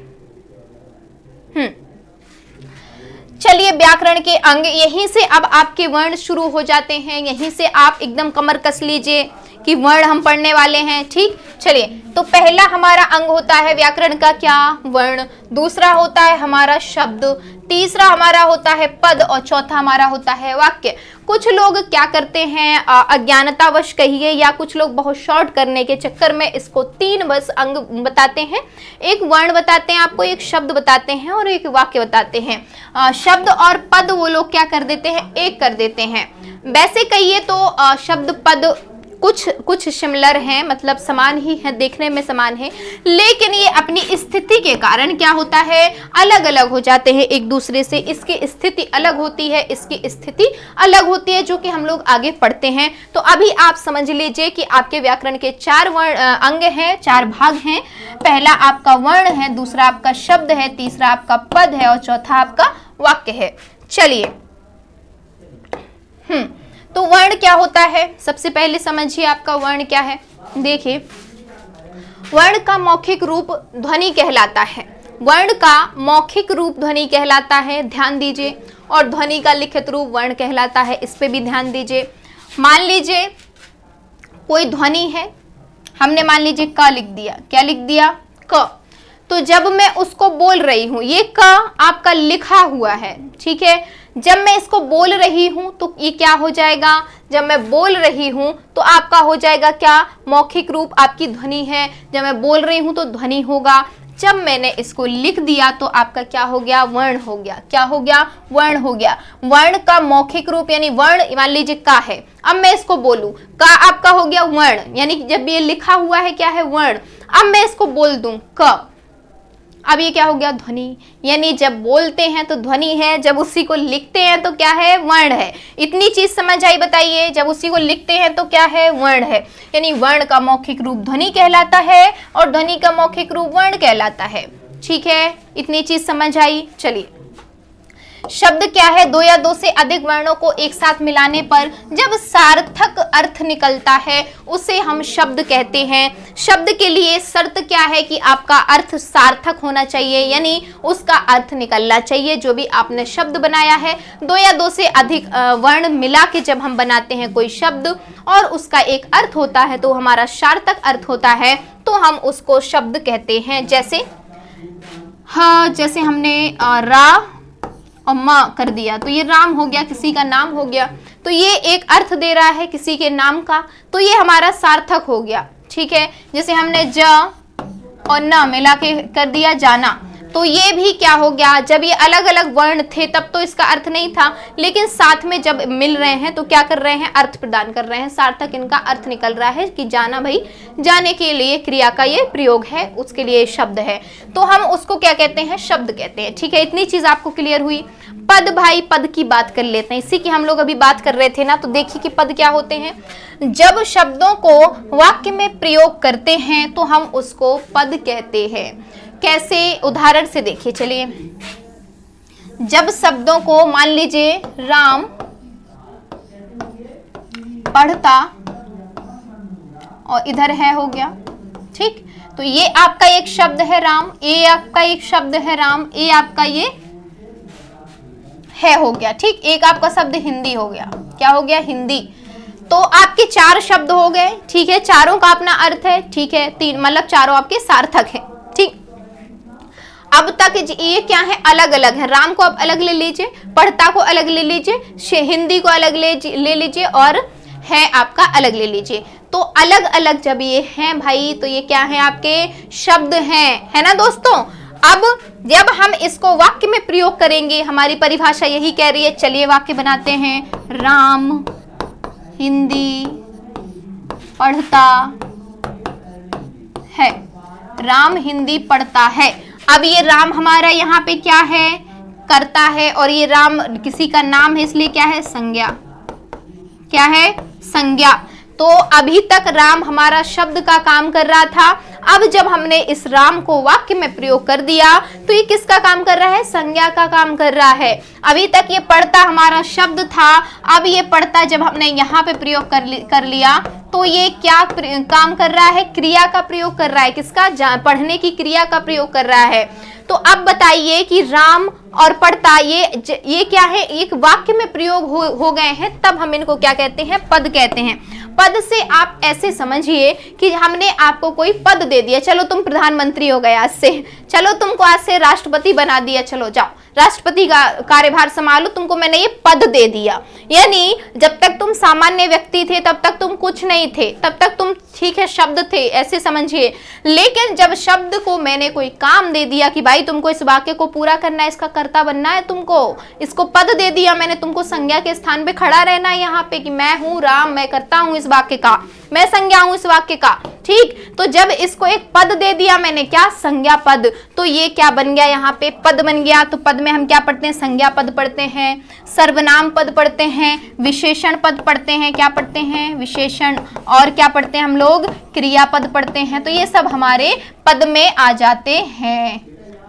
चलिए, व्याकरण के अंग, यहीं से अब आपके वर्ण शुरू हो जाते हैं, यहीं से आप एकदम कमर कस लीजिए कि वर्ण हम पढ़ने वाले हैं, ठीक। चलिए, तो पहला हमारा अंग होता है व्याकरण का क्या, वर्ण, दूसरा होता है हमारा शब्द, तीसरा हमारा होता है पद और चौथा हमारा होता है वाक्य। कुछ लोग क्या करते हैं, अज्ञानतावश कहिए या कुछ लोग बहुत शॉर्ट करने के चक्कर में इसको 3 बस अंग बताते हैं। एक वर्ण बताते हैं आपको, एक शब्द बताते हैं और एक वाक्य बताते हैं। शब्द और पद वो लोग क्या कर देते हैं, एक कर देते हैं। वैसे कहिए तो शब्द पद कुछ सिमिलर हैं, मतलब समान ही है, देखने में समान है, लेकिन ये अपनी स्थिति के कारण क्या होता है, अलग अलग हो जाते हैं एक दूसरे से। इसकी स्थिति अलग होती है, इसकी स्थिति अलग होती है, जो कि हम लोग आगे पढ़ते हैं। तो अभी आप समझ लीजिए कि आपके व्याकरण के 4 अंग हैं, 4 भाग हैं। पहला आपका वर्ण है, दूसरा आपका शब्द है, तीसरा आपका पद है और चौथा आपका वाक्य है। चलिए, तो वर्ण क्या होता है, सबसे पहले समझिए आपका वर्ण क्या है। देखिए, वर्ण का मौखिक रूप ध्वनि कहलाता है। वर्ण का मौखिक रूप ध्वनि कहलाता है, ध्यान दीजिए। और ध्वनि का लिखित रूप वर्ण कहलाता है, इस पे भी ध्यान दीजिए। मान लीजिए कोई ध्वनि है, हमने मान लीजिए क लिख दिया। क्या लिख दिया? क। तो जब मैं उसको बोल रही हूं, ये क आपका लिखा हुआ है, ठीक है। जब मैं इसको बोल रही हूं तो ये क्या हो जाएगा? जब मैं बोल रही हूं तो आपका हो जाएगा क्या? मौखिक रूप आपकी ध्वनि है। जब मैं बोल रही हूं तो ध्वनि होगा। जब मैंने इसको लिख दिया तो आपका क्या हो गया? वर्ण हो गया। क्या हो गया? वर्ण हो गया। वर्ण का मौखिक रूप यानी वर्ण, मान लीजिए का है, अब मैं इसको बोलूं, का आपका हो गया वर्ण, यानी जब ये लिखा हुआ है क्या है? वर्ण। अब मैं इसको बोल दूं क, अब ये क्या हो गया? ध्वनि। यानी जब बोलते हैं तो ध्वनि है, जब उसी को लिखते हैं तो क्या है? वर्ण है। इतनी चीज समझ आई? बताइए, जब उसी को लिखते हैं तो क्या है? वर्ण है। यानी वर्ण का मौखिक रूप ध्वनि कहलाता है और ध्वनि का मौखिक रूप वर्ण कहलाता है। ठीक है, इतनी चीज समझ आई? चलिए, शब्द क्या है? दो या दो से अधिक वर्णों को एक साथ मिलाने पर जब सार्थक अर्थ निकलता है उसे हम शब्द कहते हैं। शब्द के लिए शर्त क्या है? कि आपका अर्थ सार्थक होना चाहिए, यानी उसका अर्थ निकलना चाहिए। जो भी आपने शब्द बनाया है, दो या दो से अधिक वर्ण मिला के जब हम बनाते हैं कोई शब्द और उसका एक अर्थ होता है तो हमारा सार्थक अर्थ होता है, तो हम उसको शब्द कहते हैं। जैसे हाँ, जैसे हमने रा और माँ कर दिया तो ये राम हो गया, किसी का नाम हो गया, तो ये एक अर्थ दे रहा है किसी के नाम का, तो ये हमारा सार्थक हो गया। ठीक है, जैसे हमने ज और न मिला के कर दिया जाना, तो ये भी क्या हो गया? जब ये अलग अलग वर्ण थे तब तो इसका अर्थ नहीं था, लेकिन साथ में जब मिल रहे हैं तो क्या कर रहे हैं? अर्थ प्रदान कर रहे हैं। सार्थक इनका अर्थ निकल रहा है कि जाना, भाई जाने के लिए क्रिया का ये प्रयोग है, उसके लिए शब्द है, तो हम उसको क्या कहते हैं? शब्द कहते हैं। ठीक है, इतनी चीज आपको क्लियर हुई। पद, भाई पद की बात कर लेते हैं, इसी की हम लोग अभी बात कर रहे थे ना। तो देखिए कि पद क्या होते हैं। जब शब्दों को वाक्य में प्रयोग करते हैं तो हम उसको पद कहते हैं। कैसे? उदाहरण से देखिए, चलिए। जब शब्दों को, मान लीजिए राम पढ़ता और इधर है हो गया, ठीक, तो ये आपका एक शब्द है राम, ये आपका एक शब्द है राम, ये आपका ये है हो गया। ठीक, एक आपका शब्द हिंदी हो गया। क्या हो गया? हिंदी। तो आपके चार शब्द हो गए। ठीक है, चारों का अपना अर्थ है। ठीक है, तीन मतलब चारों आपके सार्थक है। ठीक, अब तक ये क्या है? अलग अलग है। राम को आप अलग ले लीजिए, पढ़ता को अलग ले लीजिए, हिंदी को अलग ले लीजिए और है आपका अलग ले लीजिए। तो अलग अलग जब ये हैं भाई, तो ये क्या है? आपके शब्द हैं, है ना दोस्तों। अब जब हम इसको वाक्य में प्रयोग करेंगे, हमारी परिभाषा यही कह रही है। चलिए वाक्य बनाते हैं। राम हिंदी पढ़ता है। राम हिंदी पढ़ता है। अब ये राम हमारा यहाँ पे क्या है? करता है, और ये राम किसी का नाम है, इसलिए क्या है? संज्ञा। क्या है? संज्ञा। तो अभी तक राम हमारा शब्द का काम कर रहा था। अब जब हमने इस राम को वाक्य में प्रयोग कर दिया तो ये किसका काम कर रहा है? संज्ञा का काम कर रहा है। अभी तक ये पढ़ता हमारा शब्द था, अब ये पढ़ता जब हमने यहाँ पे प्रयोग कर लिया तो ये क्या काम कर रहा है? क्रिया का प्रयोग कर रहा है। किसका? पढ़ने की क्रिया का प्रयोग कर रहा है। तो अब बताइए कि राम और पढ़ता ये क्या है? एक वाक्य में प्रयोग हो गए हैं, तब हम इनको क्या कहते हैं? पद कहते हैं। पद से आप ऐसे समझिए कि हमने आपको कोई पद दे दिया, चलो तुम प्रधानमंत्री हो गए आज से, चलो तुमको आज से राष्ट्रपति बना दिया, चलो जाओ राष्ट्रपति का कार्यभार संभालो, तुमको मैंने ये पद दे दिया। यानी जब तक तुम सामान्य व्यक्ति थे तब तक तुम कुछ नहीं थे, तब तक तुम ठीक है शब्द थे, ऐसे समझिए। लेकिन जब शब्द को मैंने कोई काम दे दिया कि भाई तुमको इस वाक्य को पूरा करना है, इसका कर्ता बनना है, तुमको इसको पद दे दिया मैंने, तुमको संज्ञा के स्थान पे खड़ा रहना है यहाँ पे कि मैं हूँ राम, मैं करता हूँ इस वाक्य का, मैं संज्ञा हूँ इस वाक्य का। ठीक, तो जब इसको एक पद दे दिया मैंने, क्या? संज्ञा पद, तो ये क्या बन गया? यहाँ पे पद बन गया। तो पद में हम क्या पढ़ते हैं? संज्ञा पद पढ़ते हैं, सर्वनाम पद पढ़ते हैं, विशेषण पद पढ़ते हैं। क्या पढ़ते हैं? विशेषण। और क्या पढ़ते हैं हम लोग? क्रियापद पढ़ते हैं। तो ये सब हमारे पद में आ जाते हैं।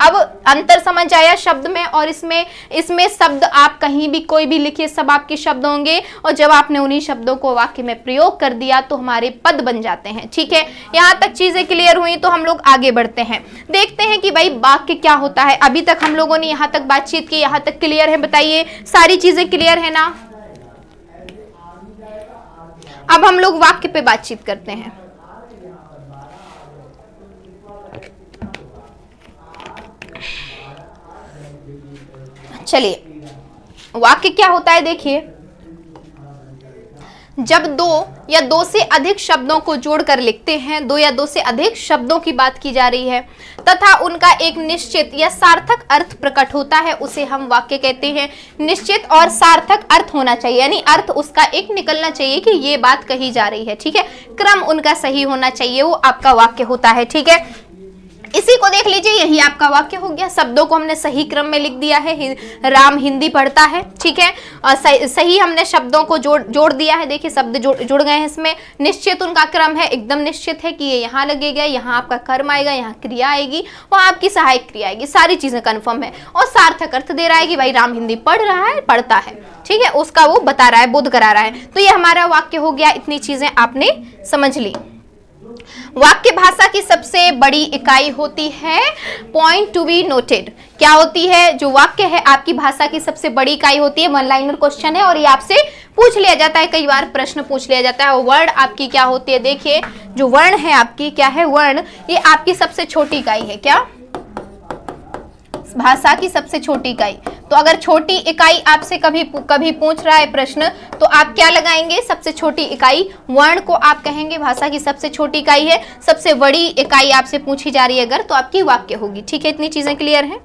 अब अंतर समझ आया शब्द में और इसमें शब्द आप कहीं भी कोई भी लिखिए, सब आपके शब्द होंगे और जब आपने उन्हीं शब्दों को वाक्य में प्रयोग कर दिया तो हमारे पद बन जाते हैं। ठीक है, यहाँ तक चीजें क्लियर हुई तो हम लोग आगे बढ़ते हैं, देखते हैं कि भाई वाक्य क्या होता है। अभी तक हम लोगों ने यहाँ तक बातचीत की, यहाँ तक क्लियर है? बताइए, सारी चीजें क्लियर है ना? अब हम लोग वाक्य पे बातचीत करते हैं। चलिए, वाक्य क्या होता है देखिए, जब दो या दो से अधिक शब्दों को जोड़कर लिखते हैं, दो या दो से अधिक शब्दों की बात की जा रही है तथा उनका एक निश्चित या सार्थक अर्थ प्रकट होता है, उसे हम वाक्य कहते हैं। निश्चित और सार्थक अर्थ होना चाहिए, यानी अर्थ उसका एक निकलना चाहिए कि ये बात कही जा रही है। ठीक है, क्रम उनका सही होना चाहिए, वो आपका वाक्य होता है। ठीक है, इसी को देख लीजिए, यही आपका वाक्य हो गया। शब्दों को हमने सही क्रम में लिख दिया है, राम हिंदी पढ़ता है। ठीक है, सही हमने शब्दों को जोड़ दिया है। देखिए शब्द जुड़ गए हैं इसमें। निश्चित उनका क्रम है, एकदम निश्चित है कि ये यहाँ लगेगा, यहाँ आपका कर्म आएगा, यहाँ क्रिया आएगी, वहाँ आपकी सहायक क्रिया आएगी, सारी चीजें कन्फर्म है। और सार्थक अर्थ दे रहा है कि भाई राम हिंदी पढ़ रहा है, पढ़ता है। ठीक है, उसका वो बता रहा है, बोध करा रहा है। तो ये हमारा वाक्य हो गया। इतनी चीजें आपने समझ ली। वाक्य भाषा की सबसे बड़ी इकाई होती है पॉइंट टू बी नोटेड। क्या होती है? जो वाक्य है आपकी भाषा की सबसे बड़ी इकाई होती है। वन लाइनर क्वेश्चन है और ये आपसे पूछ लिया जाता है, कई बार प्रश्न पूछ लिया जाता है। वर्ण आपकी क्या होती है? देखिए, जो वर्ण है आपकी क्या है? वर्ण, ये आपकी सबसे छोटी इकाई है। क्या? भाषा की सबसे छोटी इकाई। तो अगर छोटी इकाई आपसे कभी पूछ रहा है प्रश्न, तो आप क्या लगाएंगे? सबसे छोटी इकाई। वर्ण को आप कहेंगे भाषा की सबसे छोटी इकाई है। सबसे बड़ी इकाई आपसे पूछी जा रही है अगर, तो आपकी वाक्य होगी। ठीक है, इतनी चीजें क्लियर हैं?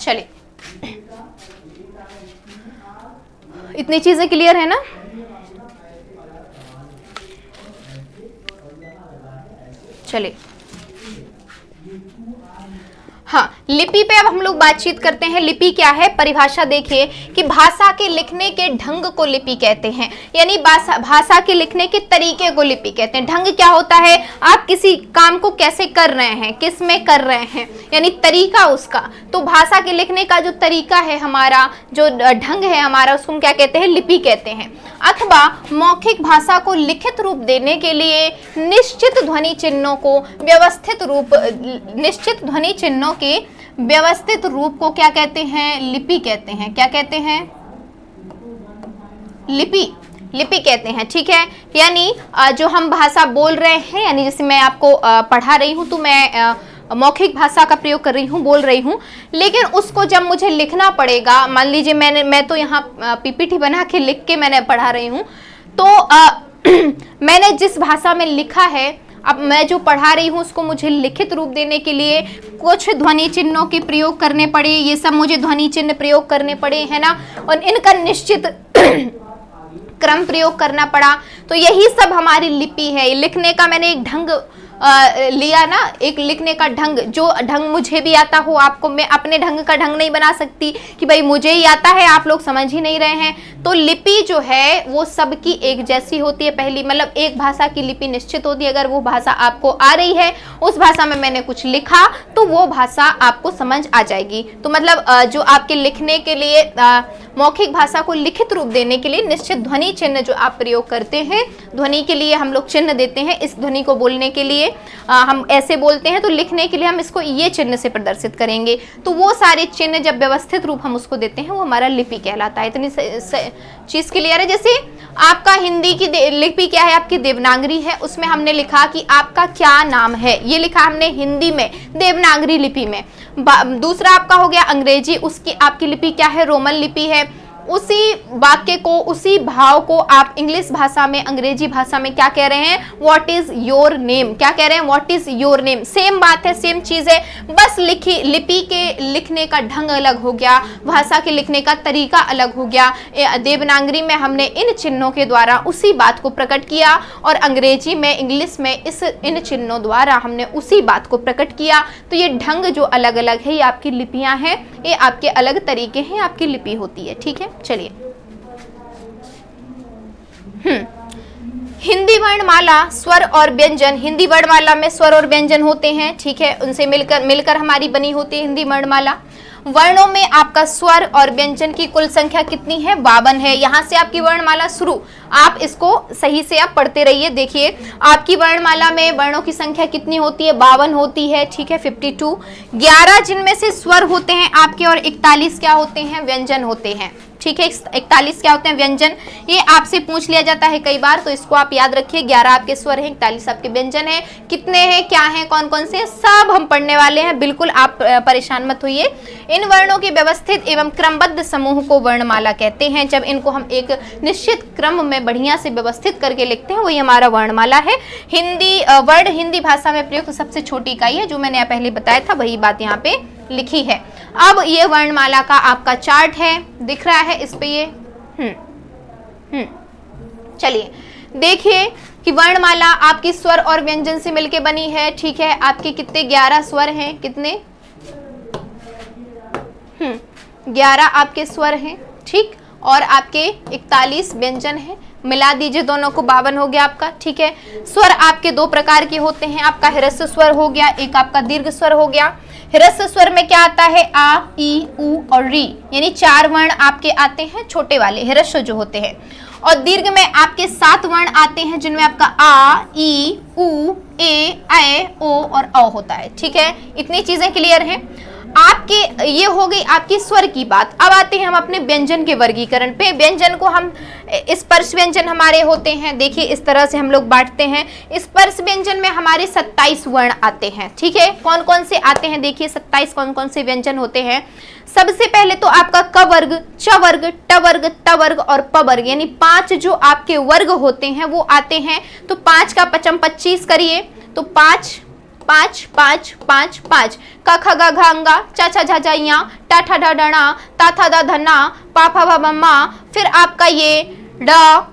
चलिए, इतनी चीजें क्लियर है ना? चलिए, हाँ, लिपि पे अब हम लोग बातचीत करते हैं। लिपि क्या है? परिभाषा देखिए कि भाषा के लिखने के ढंग को लिपि कहते हैं, यानी भाषा के लिखने के तरीके को लिपि कहते हैं। ढंग क्या होता है? आप किसी काम को कैसे कर रहे हैं, किस में कर रहे हैं, यानी तरीका उसका। तो भाषा के लिखने का जो तरीका है हमारा, जो ढंग है हमारा, उसको हम क्या कहते हैं? लिपि कहते हैं। अथवा मौखिक भाषा को लिखित रूप देने के लिए निश्चित ध्वनि चिन्हों को निश्चित ध्वनि चिन्हों के व्यवस्थित रूप को क्या कहते हैं? लिपि कहते हैं। क्या कहते हैं? लिपि कहते हैं। ठीक है, यानी जो हम भाषा बोल रहे हैं, यानी जैसे मैं आपको पढ़ा रही हूँ तो मैं मौखिक भाषा का प्रयोग कर रही हूँ, बोल रही हूँ, लेकिन उसको जब मुझे लिखना पड़ेगा, मान लीजिए मैं तो यहाँ पीपीटी बना के लिख के मैंने पढ़ा रही हूँ, तो मैंने जिस भाषा में लिखा है, अब मैं जो पढ़ा रही हूँ उसको मुझे लिखित रूप देने के लिए कुछ ध्वनि चिन्हों के प्रयोग करने पड़े। ये सब मुझे ध्वनि चिन्ह प्रयोग करने पड़े, है ना, और इनका निश्चित क्रम प्रयोग करना पड़ा। तो यही सब हमारी लिपि है। लिखने का मैंने एक ढंग लिया ना, एक लिखने का ढंग, जो ढंग मुझे भी आता हो आपको, मैं अपने ढंग का ढंग नहीं बना सकती कि भाई मुझे ही आता है, आप लोग समझ ही नहीं रहे हैं। तो लिपि जो है वो सबकी एक जैसी होती है। पहली मतलब एक भाषा की लिपि निश्चित होती है। अगर वो भाषा आपको आ रही है, उस भाषा में मैंने कुछ लिखा, तो वो भाषा आपको समझ आ जाएगी। तो मतलब जो आपके लिखने के लिए, मौखिक भाषा को लिखित रूप देने के लिए निश्चित ध्वनि चिन्ह जो आप प्रयोग करते हैं, ध्वनि के लिए हम लोग चिन्ह देते हैं। इस ध्वनि को बोलने के लिए हम ऐसे बोलते हैं, तो लिखने के लिए हम इसको ये चिन्ह से प्रदर्शित करेंगे। तो वो सारे चिन्ह जब व्यवस्थित रूप हम उसको देते हैं, वो हमारा लिपि कहलाता है। इतनी चीज क्लियर है? जैसे आपका हिंदी की लिपि क्या है? आपकी देवनागरी है। उसमें हमने लिखा कि आपका क्या नाम है, ये लिखा हमने हिंदी में देवनागरी लिपि में। दूसरा आपका हो गया अंग्रेजी, उसकी आपकी लिपि क्या है? रोमन लिपि है। उसी वाक्य को, उसी भाव को आप इंग्लिश भाषा में, अंग्रेजी भाषा में क्या कह रहे हैं? What is your name. क्या कह रहे हैं? What is your name. Same बात है, सेम चीज है, बस लिपि के लिखने का ढंग अलग हो गया, भाषा के लिखने का तरीका अलग हो गया। देवनागरी में हमने इन चिन्हों के द्वारा उसी बात को प्रकट किया, और अंग्रेजी में, इंग्लिश में इन चिन्हों द्वारा हमने उसी बात को प्रकट किया। तो ये ढंग जो अलग अलग है, ये आपकी लिपियां हैं, ये आपके अलग तरीके हैं, आपकी लिपि होती है। ठीक है, चलिए। हिंदी वर्णमाला स्वर और व्यंजन, हिंदी वर्णमाला में स्वर और व्यंजन होते हैं, ठीक है, उनसे मिलकर हमारी बनी होती है हिंदी वर्णमाला। वर्णों में आपका स्वर और व्यंजन की कुल संख्या कितनी है? 52 है। यहाँ से आपकी वर्णमाला शुरू, आप इसको सही से आप पढ़ते रहिए। देखिए आपकी वर्णमाला में वर्णों की संख्या कितनी होती है? 52 होती है, ठीक है, 52। 11 जिनमें से स्वर होते हैं आपके और 41 क्या होते हैं? व्यंजन होते हैं, ठीक है। 41 क्या होते हैं? व्यंजन। ये आपसे पूछ लिया जाता है कई बार, तो इसको आप याद रखिए। 11 आपके स्वर हैं, 41 आपके व्यंजन हैं। कितने हैं, क्या हैं, कौन कौन से, सब हम पढ़ने वाले हैं, बिल्कुल आप परेशान मत होइए। इन वर्णों के व्यवस्थित एवं क्रमबद्ध समूह को वर्णमाला कहते हैं। जब इनको हम एक निश्चित क्रम में बढ़िया से व्यवस्थित करके लिखते हैं, वही हमारा वर्णमाला है। हिंदी वर्ण हिंदी भाषा में प्रयुक्त सबसे छोटी इकाई है, जो मैंने पहले बताया था वही बात यहाँ पे लिखी है। अब ये वर्णमाला का आपका चार्ट है, दिख रहा है इस पे ये। चलिए देखिए कि वर्णमाला आपकी स्वर और व्यंजन से मिलके बनी है, ठीक है। आपके कितने? 11 स्वर हैं, कितने? 11 आपके स्वर हैं, ठीक, और आपके 41 व्यंजन हैं। मिला दीजिए दोनों को, 52 हो गया आपका, ठीक है। स्वर आपके दो प्रकार के होते हैं, आपका ह्रस्व स्वर हो गया, एक आपका दीर्घ स्वर हो गया। ह्रस्व स्वर में क्या आता है? आ, ई, उ और री, यानी 4 वर्ण आपके आते हैं, छोटे वाले ह्रस्व जो होते हैं। और दीर्घ में आपके 7 वर्ण आते हैं, जिनमें आपका आ, ई, उ, ए, ओ और औ होता है, ठीक है। इतनी चीजें क्लियर हैं आपके। ये हो गई आपकी स्वर की बात। अब आते हैं हम अपने व्यंजन के वर्गीकरण पे। व्यंजन को हम स्पर्श व्यंजन हमारे होते हैं, देखिए इस तरह से हम लोग बांटते हैं। स्पर्श व्यंजन में हमारे 27 वर्ण आते हैं, ठीक है। कौन कौन से आते हैं? देखिए 27 कौन कौन से व्यंजन होते हैं। सबसे पहले तो आपका क वर्ग, च वर्ग, ट वर्ग, त वर्ग और प वर्ग, यानी 5 जो आपके वर्ग होते हैं वो आते हैं। तो 5 का 5 25 करिए, तो 5 5 5 5 5, क ख ग घ अंगा, च छ झ झ ञ, ट ठ ड ढ ण, त थ द ध न, प फ ब भ म। फिर आपका ये ड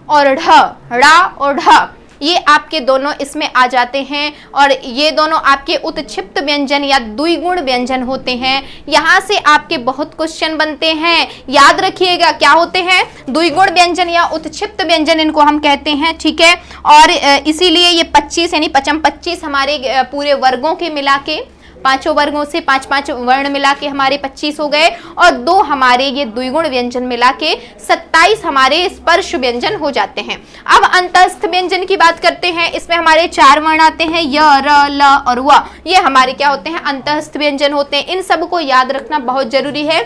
और ढ, ड़ा और ढ, ये आपके दोनों इसमें आ जाते हैं। और ये दोनों आपके उत्क्षिप्त व्यंजन या द्विगुण व्यंजन होते हैं। यहाँ से आपके बहुत क्वेश्चन बनते हैं, याद रखिएगा क्या होते हैं? द्विगुण व्यंजन या उत्क्षिप्त व्यंजन इनको हम कहते हैं, ठीक है। और इसीलिए ये 25 यानी 25 हमारे पूरे वर्गों के मिला के, पांचों वर्गों से 5-5 वर्ण मिला के हमारे 25 हो गए, और 2 हमारे ये द्विगुण व्यंजन मिला के 27 हमारे स्पर्श व्यंजन हो जाते हैं। अब अंतस्थ व्यंजन की बात करते हैं। इसमें हमारे 4 वर्ण आते हैं, य, र, ल और व। ये हमारे क्या होते हैं? अंतस्थ व्यंजन होते हैं। इन सब को याद रखना बहुत जरूरी है।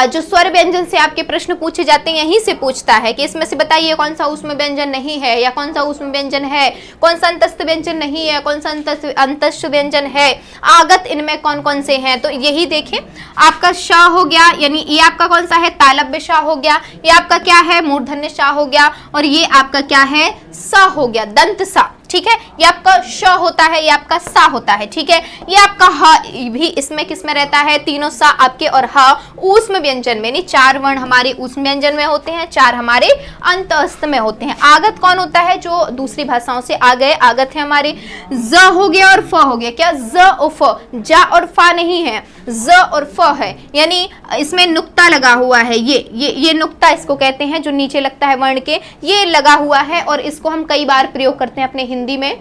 जो स्वर व्यंजन से आपके प्रश्न पूछे जाते हैं, यहीं से पूछता है कि इसमें से बताइए कौन सा ऊष्म व्यंजन नहीं है, या कौन सा ऊष्म व्यंजन है, कौन सा अंतस्थ व्यंजन नहीं है, कौन सा अंतस्थ व्यंजन है, आगत इनमें कौन कौन से हैं। तो यही देखें, आपका श हो गया, यानी ये आपका कौन सा है? तालव्य श हो गया। ये आपका क्या है? मूर्धन्य श हो गया। और ये आपका क्या है? स हो गया, दंत सा, ठीक है। ये आपका श होता है, ये आपका सा होता है, ठीक है। ये आपका ह भी इसमें किसमें रहता है? तीनों सा आपके और ह ऊष्म व्यंजन में, यानी 4 वर्ण हमारे ऊष्म व्यंजन में होते हैं, 4 हमारे अंतस्थ में होते हैं। आगत कौन होता है? जो दूसरी भाषाओं से आ गए आगत है हमारे। ज हो गया और फ हो गया। क्या? ज और फ, जा और फा नहीं है, ज और फ है, यानी इसमें नुक्ता लगा हुआ है। ये नुक्ता इसको कहते हैं, जो नीचे लगता है वर्ण के, ये लगा हुआ है। और इसको हम कई बार प्रयोग करते हैं अपने हिंदी में,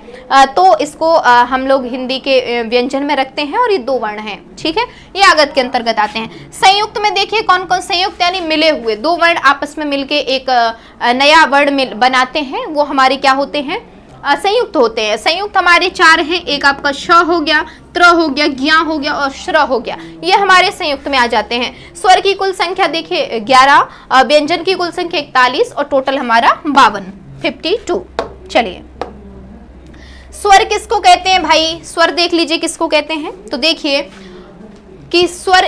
तो इसको हम लोग हिंदी के व्यंजन में रखते हैं। और ये 2 वर्ण हैं, ठीक है, ये आगत के अंतर्गत आते हैं। संयुक्त में देखिए कौन कौन संयुक्त, यानी मिले हुए 2 वर्ण आपस में मिलके एक नया वर्ण बनाते हैं, वो हमारे क्या होते हैं? संयुक्त होते हैं। संयुक्त हमारे 4 हैं, एक आपका श हो गया, त्र हो गया, ज्ञा हो गया और श्र हो गया, ये हमारे संयुक्त में आ जाते हैं। स्वर की कुल संख्या देखिए 11, व्यंजन की कुल संख्या 41 और टोटल हमारा 52। चलिए स्वर किसको कहते हैं भाई? स्वर देख लीजिए किसको कहते हैं। तो देखिए कि स्वर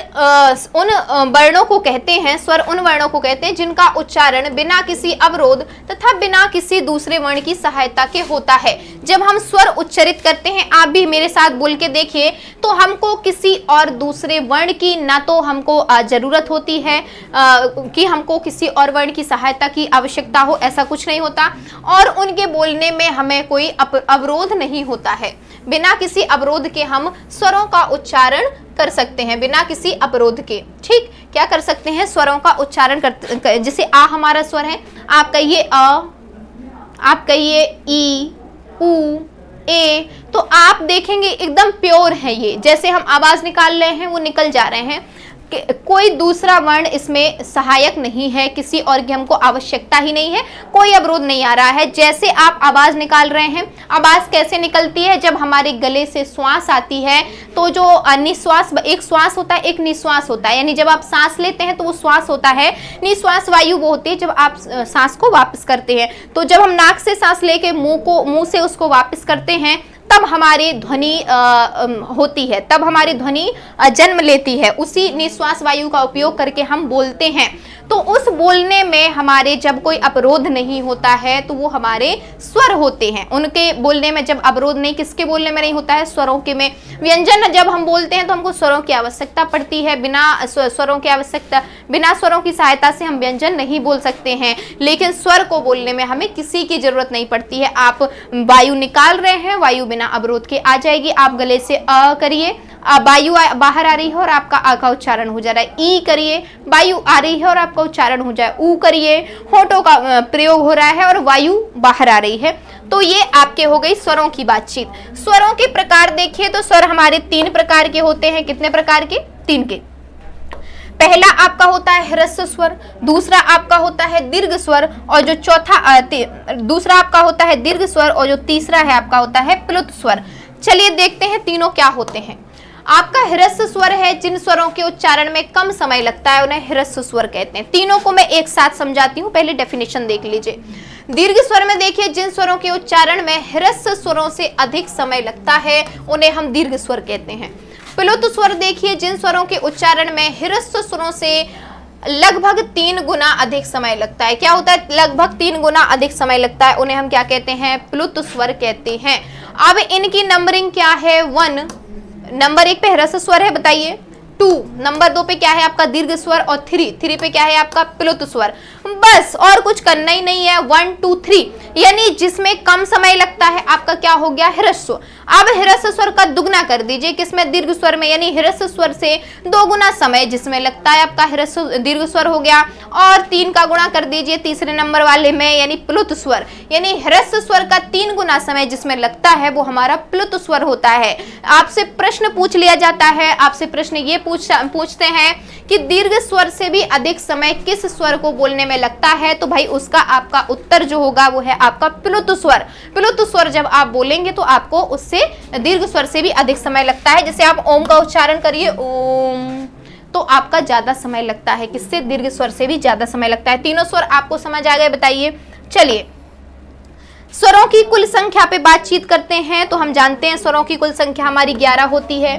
उन वर्णों को कहते हैं, स्वर उन वर्णों को कहते हैं जिनका उच्चारण बिना किसी अवरोध तथा बिना किसी दूसरे वर्ण की सहायता के होता है। जब हम स्वर उच्चारित करते हैं, आप भी मेरे साथ बोल के देखिए, तो हमको किसी और दूसरे वर्ण की ना तो हमको जरूरत होती है कि हमको किसी और वर्ण की सहायता की आवश्यकता हो, ऐसा कुछ नहीं होता। और उनके बोलने में हमें कोई अवरोध नहीं होता है। बिना किसी अवरोध के हम स्वरों का उच्चारण कर सकते हैं, बिना किसी अवरोध के। ठीक, क्या कर सकते हैं? स्वरों का उच्चारण कर, जैसे आ हमारा स्वर है, आप कहिए अ, आप कहिए ई, ऊ, ए, तो आप देखेंगे एकदम प्योर है ये, जैसे हम आवाज निकाल रहे हैं वो निकल जा रहे हैं, कोई दूसरा वर्ण इसमें सहायक नहीं है, किसी और की हमको आवश्यकता ही नहीं है, कोई अवरोध नहीं आ रहा है। जैसे आप आवाज निकाल रहे हैं, आवाज कैसे निकलती है, जब हमारे गले से श्वास आती है तो जो निश्वास, एक श्वास होता है एक निश्वास होता है, यानी जब आप सांस लेते हैं तो वो श्वास होता है, निश्वास वायु वो होती है जब आप सांस को वापस करते हैं। तो जब हम नाक से सांस लेके मुंह से उसको वापस करते हैं तब हमारी ध्वनि होती है, तब हमारी ध्वनि जन्म लेती है, उसी निश्वास वायु का उपयोग करके हम बोलते हैं। तो उस बोलने में हमारे जब कोई अवरोध नहीं होता है तो वो हमारे स्वर होते हैं। उनके बोलने में जब अवरोध नहीं, किसके बोलने में नहीं होता है, स्वरों के में। व्यंजन जब हम बोलते हैं तो हमको स्वरों की आवश्यकता पड़ती है, बिना स्वरों की आवश्यकता, बिना स्वरों की सहायता से हम व्यंजन नहीं बोल सकते हैं, लेकिन स्वर को बोलने में हमें किसी की जरूरत नहीं पड़ती है। आप वायु निकाल रहे हैं, वायु बिना अवरोध के आ जाएगी। आप गले से अ करिए, वायु बाहर आ रही है और आपका आ का उच्चारण हो जा रहा है। ई करिए, वायु आ रही है और आपका उच्चारण हो जाए। ऊ करिए, होठों का प्रयोग हो रहा है और वायु बाहर आ रही है। तो ये आपके हो गई स्वरों की बातचीत। स्वरों के प्रकार देखिए तो स्वर हमारे 3 प्रकार के होते हैं। कितने प्रकार के? 3 के। पहला आपका होता है ह्रस्व स्वर, दूसरा आपका होता है दीर्घ स्वर, और जो दूसरा आपका होता है दीर्घ स्वर, और जो तीसरा है आपका होता है प्लुत स्वर। चलिए देखते हैं तीनों क्या होते हैं। आपका ह्रस्व स्वर है, जिन स्वरों के उच्चारण में कम समय लगता है उन्हें ह्रस्व स्वर कहते हैं। तीनों को मैं एक साथ समझाती हूँ, पहले डेफिनेशन देख लीजिए। दीर्घ स्वर में देखिए, जिन स्वरों के उच्चारण में ह्रस्व स्वरों से अधिक समय लगता है उन्हें हम दीर्घ स्वर कहते हैं। प्लुत स्वर देखिए, जिन स्वरों के उच्चारण में ह्रस्व स्वरों से लगभग 3 गुना अधिक समय लगता है। क्या होता है? लगभग 3 गुना अधिक समय लगता है, उन्हें हम क्या कहते हैं? प्लुत स्वर कहते हैं। अब इनकी नंबरिंग क्या है? 1 नंबर 1 पे ह्रस्व स्वर है, बताइए। 2 नंबर 2 पे क्या है आपका? दीर्घ स्वर, और 3 पे क्या है आपका? प्लुत स्वर। बस और कुछ करना ही नहीं है। 1 2 3 यानी जिसमें कम समय लगता है आपका क्या हो गया? ह्रस्व। अब ह्रस्व स्वर का दुगना कर दीजिए, किसमें? दीर्घ स्वर में, यानी ह्रस्व स्वर से 2 गुना समय जिसमें लगता है आपका ह्रस्व दीर्घ स्वर हो गया, और 3 का गुणा कर दीजिए तीसरे नंबर वाले में, यानी प्लुत स्वर। यानी ह्रस्व स्वर का 3 गुना समय जिसमें लगता है वो हमारा प्लुत स्वर होता है। आपसे प्रश्न पूछ लिया जाता है, आपसे प्रश्न ये पूछते हैं कि दीर्घ स्वर से भी अधिक समय किस स्वर को बोलने में लगता है, तो भाई उसका आपका उत्तर जो होगा वो है आपका प्लुत स्वर। प्लुत स्वर जब आप बोलेंगे तो आपको उससे दीर्घ स्वर से भी अधिक समय लगता है। जैसे आप ओम का उच्चारण करिए, ओम, तो आपका ज्यादा समय लगता है, किससे? दीर्घ स्वर से भी ज्यादा समय लगता है। तीनों स्वर आपको समझ आ गए? बताइए। चलिए स्वरों की कुल संख्या पे बातचीत करते हैं। तो हम जानते हैं स्वरों की कुल संख्या हमारी 11 होती है,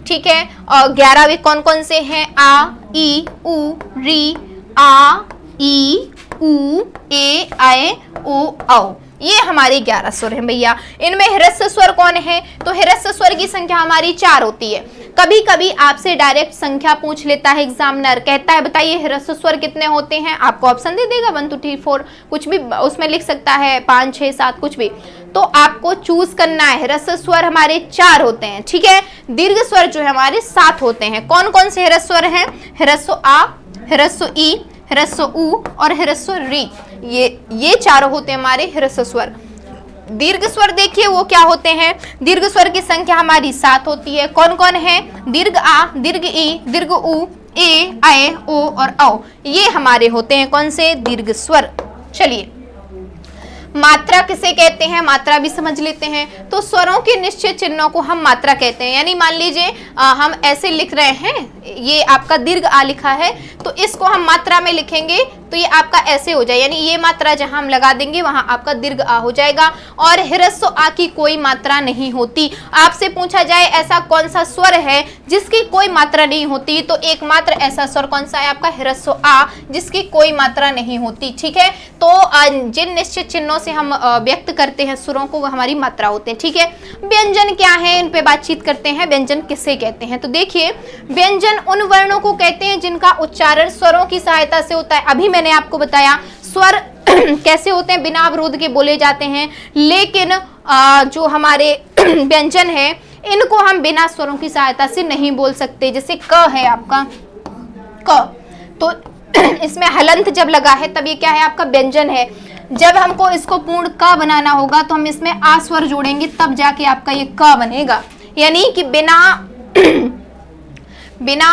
ठीक है। और 11 वे कौन कौन से हैं? आ, ई, उ, री, आ, ई, उ, ए, आए, ओ, औ। ये हमारे 11 स्वर हैं भैया। इनमें ह्रस्व स्वर कौन है? तो ह्रस्व स्वर की संख्या हमारी 4 होती है। कभी कभी आपसे डायरेक्ट संख्या पूछ लेता है एग्जामिनर, कहता है बताइए ह्रस्व स्वर कितने होते हैं, आपको ऑप्शन दे देगा 1 2 3 4, कुछ भी उसमें लिख सकता है, 5 6 7 कुछ भी, तो आपको चूज करना है। ह्रस्व स्वर हमारे 4 होते हैं, ठीक है। दीर्घ स्वर जो है हमारे 7 होते हैं। कौन कौन से ह्रस्व स्वर हैं? ह्रस्व आ, ह्रस्व ई, ह्रस्व उ और ह्रस्व री, ये 4 होते हैं हमारे ह्रस्व स्वर। दीर्घ स्वर देखिए वो क्या होते हैं? दीर्घ स्वर की संख्या हमारी 7 होती है। कौन कौन है? दीर्घ आ, दीर्घ ई, दीर्घ उ, ए, आए, ओ और औ, ये हमारे होते हैं कौन से? दीर्घ स्वर। चलिए मात्रा किसे कहते हैं? मात्रा भी समझ लेते हैं। तो स्वरों के निश्चित चिन्हों को हम मात्रा कहते हैं। यानी मान लीजिए हम ऐसे लिख रहे हैं, ये आपका दीर्घ आ लिखा है, तो इसको हम मात्रा में लिखेंगे तो ये आपका ऐसे हो जाए, यानी ये मात्रा जहां हम लगा देंगे वहां आपका दीर्घ आ हो जाएगा। और ह्रस्व आ की कोई मात्रा नहीं होती। आपसे पूछा जाए ऐसा कौन सा स्वर है जिसकी कोई मात्रा नहीं होती, तो एकमात्र ऐसा स्वर कौन सा है? आपका ह्रस्व आ, जिसकी कोई मात्रा नहीं होती, ठीक है। तो जिन निश्चित चिन्हों से हम व्यक्त करते हैं सुरों को, वो हमारी मात्रा होते हैं, ठीक है। व्यंजन क्या है? इन पे बातचीत करते हैं। व्यंजन किसे कहते हैं? तो देखिए व्यंजन उन वर्णों को कहते हैं जिनका उच्चारण स्वरों की सहायता से होता है। अभी मैंने आपको बताया स्वर कैसे होते हैं, बिना अवरोध के बोले जाते हैं, लेकिन जो हमारे व्यंजन है इनको हम बिना स्वरों की सहायता से नहीं बोल सकते। जैसे क है आपका क, तो इसमें हलंत जब लगा है तब ये क्या है? आपका व्यंजन है। जब हमको इसको पूर्ण क बनाना होगा तो हम इसमें आ स्वर जोड़ेंगे, तब जाके आपका ये क बनेगा। यानी कि बिना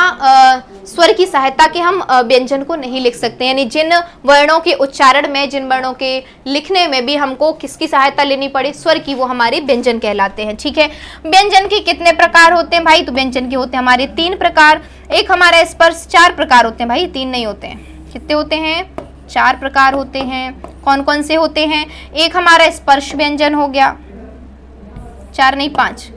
स्वर की सहायता के हम व्यंजन को नहीं लिख सकते। यानी जिन वर्णों के उच्चारण में, जिन वर्णों के लिखने में भी हमको किसकी सहायता लेनी पड़े, स्वर की, वो हमारे व्यंजन कहलाते हैं। ठीक है, व्यंजन के कितने प्रकार होते हैं भाई? तो व्यंजन के होते हैं हमारे 3 प्रकार। एक हमारा स्पर्श, 4 प्रकार होते हैं भाई, 3 नहीं होते हैं। कितने होते हैं? 4 प्रकार होते हैं। कौन कौन से होते हैं? एक हमारा स्पर्श व्यंजन हो गया, 4 नहीं 5।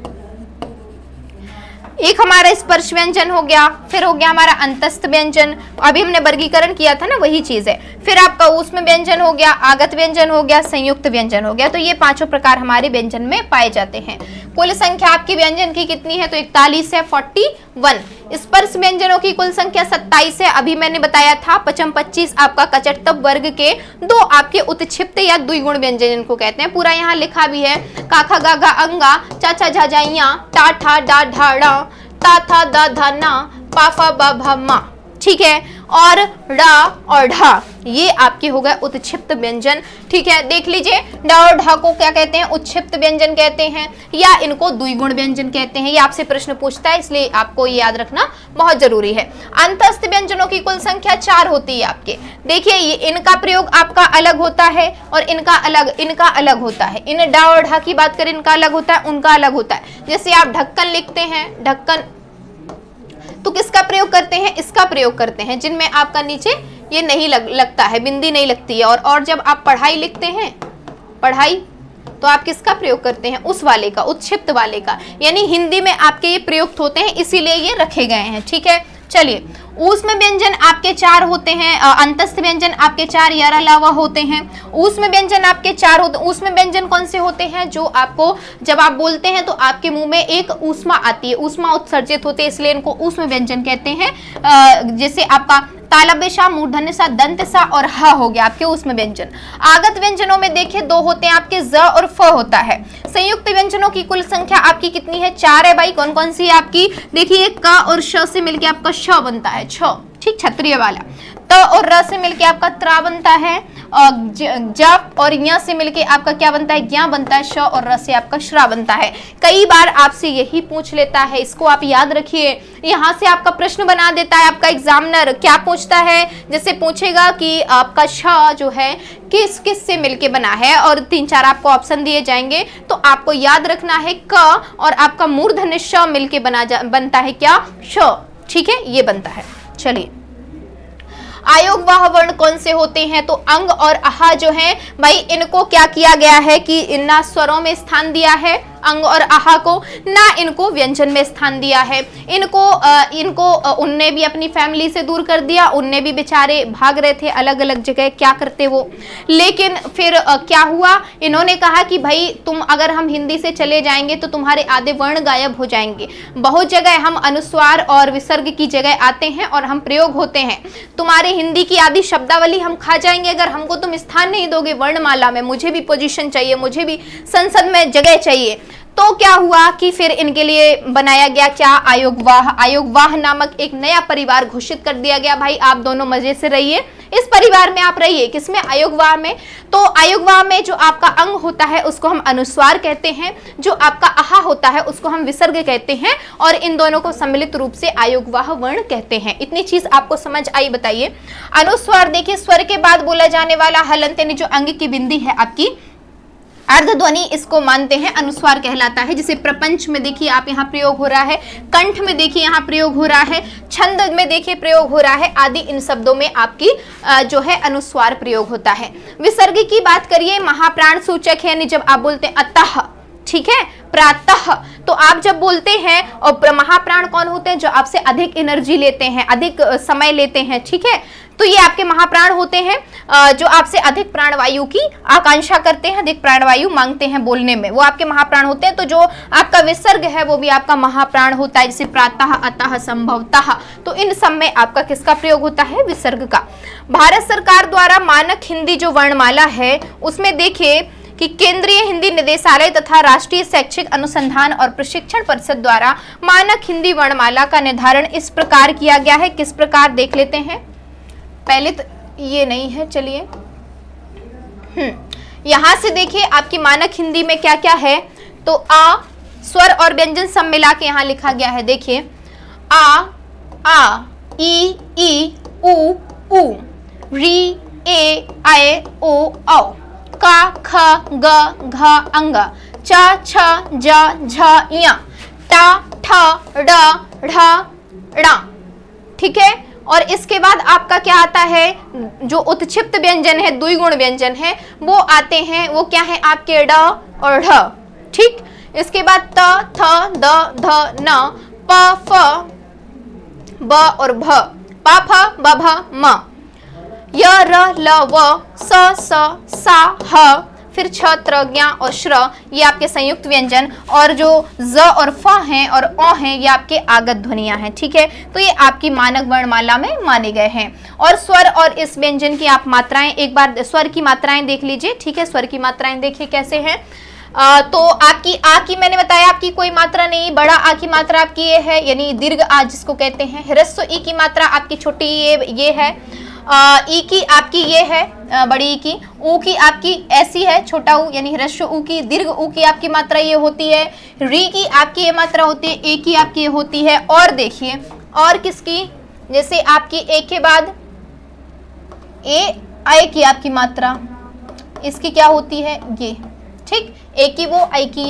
एक हमारा स्पर्श व्यंजन हो गया, फिर हो गया हमारा अंतस्थ व्यंजन, अभी हमने वर्गीकरण किया था ना, वही चीज है। फिर आपका ऊष्म व्यंजन हो गया, आगत व्यंजन हो गया, संयुक्त व्यंजन हो गया। तो ये 5 प्रकार हमारे व्यंजन में पाए जाते हैं। कुल संख्या आपकी व्यंजन की कितनी है? तो 41 है, 41। स्पर्श व्यंजनों की कुल संख्या 27 है। अभी मैंने बताया था 25 आपका कचटतप वर्ग के 2 आपके उत्क्षिप्त या द्विगुण व्यंजन इनको कहते हैं। पूरा यहाँ लिखा भी है, काखा गागा अंगा, चाचा झाझाइया, टा ठा डा ढा डा, ता था दा धा ना, पा फा बा भा मा। ठीक है, और ड़ा और ढा ये आपके हो गए उत्क्षिप्त व्यंजन। ठीक है, देख लीजिए, ड और ढ को क्या कहते हैं? उत्क्षिप्त व्यंजन कहते हैं, या इनको द्विगुण व्यंजन कहते हैं। ये आपसे प्रश्न पूछता है, इसलिए आपको ये याद रखना बहुत जरूरी है। अंतस्थ व्यंजनों की कुल संख्या 4 होती है आपके। देखिए, ये इनका प्रयोग आपका अलग होता है और इनका अलग होता है। इन ड और ढ की बात करें, इनका अलग होता है, उनका अलग होता है। जैसे आप ढक्कन लिखते हैं, ढक्कन, तो किसका प्रयोग करते हैं? इसका प्रयोग करते हैं, जिनमें आपका नीचे ये नहीं लगता है, बिंदी नहीं लगती है। और जब आप पढ़ाई लिखते हैं, पढ़ाई, तो आप किसका प्रयोग करते हैं? उस वाले का, उत्क्षिप्त वाले का। यानी हिंदी में आपके ये प्रयुक्त होते हैं, इसीलिए ये रखे गए हैं। ठीक है, चलिए, ऊष्म व्यंजन आपके 4 होते हैं, अंतस्थ व्यंजन आपके 4 या अलावा होते हैं। ऊष्म व्यंजन आपके 4 होते हैं। ऊष्म व्यंजन कौन से होते हैं? जो आपको जब आप बोलते हैं तो आपके मुंह में एक ऊष्मा आती है, ऊष्मा उत्सर्जित होती है, इसलिए इनको ऊष्म व्यंजन कहते हैं। जैसे आपका तालव्य सा, मूर्धन्य सा, दंत सा और ह हो गया आपके ऊष्म व्यंजन। आगत व्यंजनों में देखिए 2 होते हैं आपके, ज और फ होता है। संयुक्त व्यंजनों की कुल संख्या आपकी कितनी है? 4 है भाई। कौन कौन सी है आपकी? देखिए, क और श से मिलके आपका श बनता है, छ, ठीक, क्षत्रिय वाला। त और र से मिलके आपका त्रा बनता है, ज और य से मिलके आपका क्या बनता है? ज्ञा बनता है। श और र से आपका श्रा बनता है। कई बार आपसे यही पूछ लेता है, इसको आप याद रखिए। यहाँ से आपका प्रश्न बना देता है आपका एग्जामिनर। क्या पूछता है? जैसे पूछेगा कि आपका श जो है किस किस से मिलके बना है, और 3-4 आपको ऑप्शन दिए जाएंगे, तो आपको याद रखना है क और आपका मूर्धन्य श मिलके बनता है क्या? श। ठीक है, ये बनता है। चलिए, आयोगवाह वर्ण कौन से होते हैं? तो अंग और आहा जो है भाई, इनको क्या किया गया है कि इन्ना स्वरों में स्थान दिया है, अंग और आहा को, ना इनको व्यंजन में स्थान दिया है। इनको उनने भी अपनी फैमिली से दूर कर दिया, उनने भी बेचारे भाग रहे थे अलग अलग जगह, क्या करते वो। लेकिन फिर क्या हुआ? इन्होंने कहा कि भाई तुम, अगर हम हिंदी से चले जाएंगे तो तुम्हारे आधे वर्ण गायब हो जाएंगे। बहुत जगह हम अनुस्वार और विसर्ग की जगह आते हैं और हम प्रयोग होते हैं। तुम्हारे हिंदी की आदि शब्दावली हम खा जाएंगे अगर हमको तुम स्थान नहीं दोगे वर्णमाला में। मुझे भी पोजीशन चाहिए, मुझे भी संसद में जगह चाहिए। तो क्या हुआ कि फिर इनके लिए बनाया गया क्या? आयोगवाह। आयोगवाह नामक एक नया परिवार घोषित कर दिया गया। भाई आप दोनों मजे से रहिए, इस परिवार में आप रहिए। किसमें? आयोगवाह में। तो आयोगवाह में जो आपका अंग होता है उसको हम अनुस्वार कहते हैं, जो आपका आहा होता है उसको हम विसर्ग कहते हैं, और इन दोनों को सम्मिलित रूप से आयोगवाह वर्ण कहते हैं। इतनी चीज आपको समझ आई? बताइए। अनुस्वार देखिए, स्वर के बाद बोला जाने वाला हलंत यानी जो अंग की बिंदी है आपकी, अर्धध्वनि, इसको मानते हैं अनुस्वार कहलाता है। जिसे प्रपंच में देखिए आप यहाँ प्रयोग हो रहा है, कंठ में देखिए यहाँ प्रयोग हो रहा है, छंद में देखिए प्रयोग हो रहा है, आदि इन शब्दों में आपकी जो है अनुस्वार प्रयोग होता है। विसर्ग की बात करिए, महाप्राण सूचक है, यानी जब आप बोलते हैं अतः, ठीक है, प्रातः, तो आप जब बोलते हैं, और महाप्राण कौन होते हैं? जो आपसे अधिक एनर्जी लेते हैं, अधिक समय लेते हैं, ठीक है, तो ये आपके महाप्राण होते हैं, जो आपसे अधिक प्राणवायु की आकांक्षा करते हैं, अधिक प्राणवायु मांगते हैं बोलने में, वो आपके महाप्राण होते हैं। तो जो आपका विसर्ग है वो भी आपका महाप्राण होता है, जैसे प्रातः, अतः, संभवतः, तो इन सब में आपका किसका प्रयोग होता है? विसर्ग का। भारत सरकार द्वारा मानक हिंदी जो वर्णमाला है उसमें देखिए कि केंद्रीय हिंदी निदेशालय तथा राष्ट्रीय शैक्षिक अनुसंधान और प्रशिक्षण परिषद द्वारा मानक हिंदी वर्णमाला का निर्धारण इस प्रकार किया गया है। किस प्रकार? देख लेते हैं। पहले तो ये नहीं है, चलिए यहां से देखिए आपकी मानक हिंदी में क्या क्या है, तो आ स्वर और व्यंजन सब मिला के यहाँ लिखा गया है। देखिए आ ई उ ऊ, री ए आए ओ औ, का ख ग घ अंग, च छ ज झ ञ, टा ठ ड ढ ण। ठीक है, और इसके बाद आपका क्या आता है, जो उत्क्षिप्त व्यंजन है, द्विगुण व्यंजन है, वो आते हैं। वो क्या है आपके ड और ढ। ठीक, इसके बाद त थ द ध न, प फ ब और भ, प फ ब भ म, य र ल व, स स सा ह, फिर छ त्र ज्ञ और श्र, ये आपके संयुक्त व्यंजन, और जो ज और फ हैं और अ हैं ये आपके आगत ध्वनियां हैं। ठीक है, तो ये आपकी मानक वर्णमाला में माने गए हैं। और स्वर और इस व्यंजन की आप मात्राएं, एक बार स्वर की मात्राएं देख लीजिए। ठीक है, स्वर की मात्राएं देखिए कैसे हैं। तो आपकी आ की मैंने बताया आपकी कोई मात्रा नहीं, बड़ा आ की मात्रा आपकी ये है, यानी दीर्घ आ जिसको कहते हैं। ह्रस्व ई की मात्रा आपकी छोटी ये है। ई की आपकी ये है, बड़ी ई की। ऊ की आपकी ऐसी है, छोटा ऊ यानी ह्रस्व ऊ की। दीर्घ ऊ की आपकी मात्रा ये होती है। री की आपकी ये मात्रा होती है। ए की आपकी ये होती है। और देखिए और किसकी, जैसे आपकी ए के बाद ए आई की आपकी मात्रा, इसकी क्या होती है ये। ठीक, ए की वो, आई की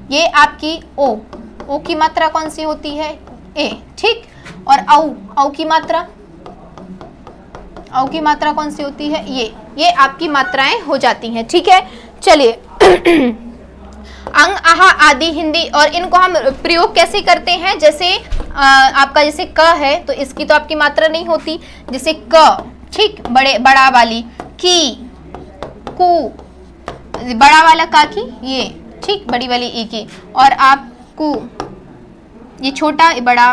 ये आपकी ओ की मात्रा कौन सी होती है, ए। ठीक, और औ की मात्रा, औ की मात्रा कौन सी होती है, ये आपकी मात्राएं हो जाती हैं। ठीक है, चलिए अंग आहा आदि हिंदी, और इनको हम प्रयोग कैसे करते हैं, जैसे आपका जैसे क है तो इसकी तो आपकी मात्रा नहीं होती, जैसे क। ठीक, बड़ा वाली की, कु, बड़ा वाला का की ये। ठीक, बड़ी वाली ई की, और आप कु, ये छोटा बड़ा,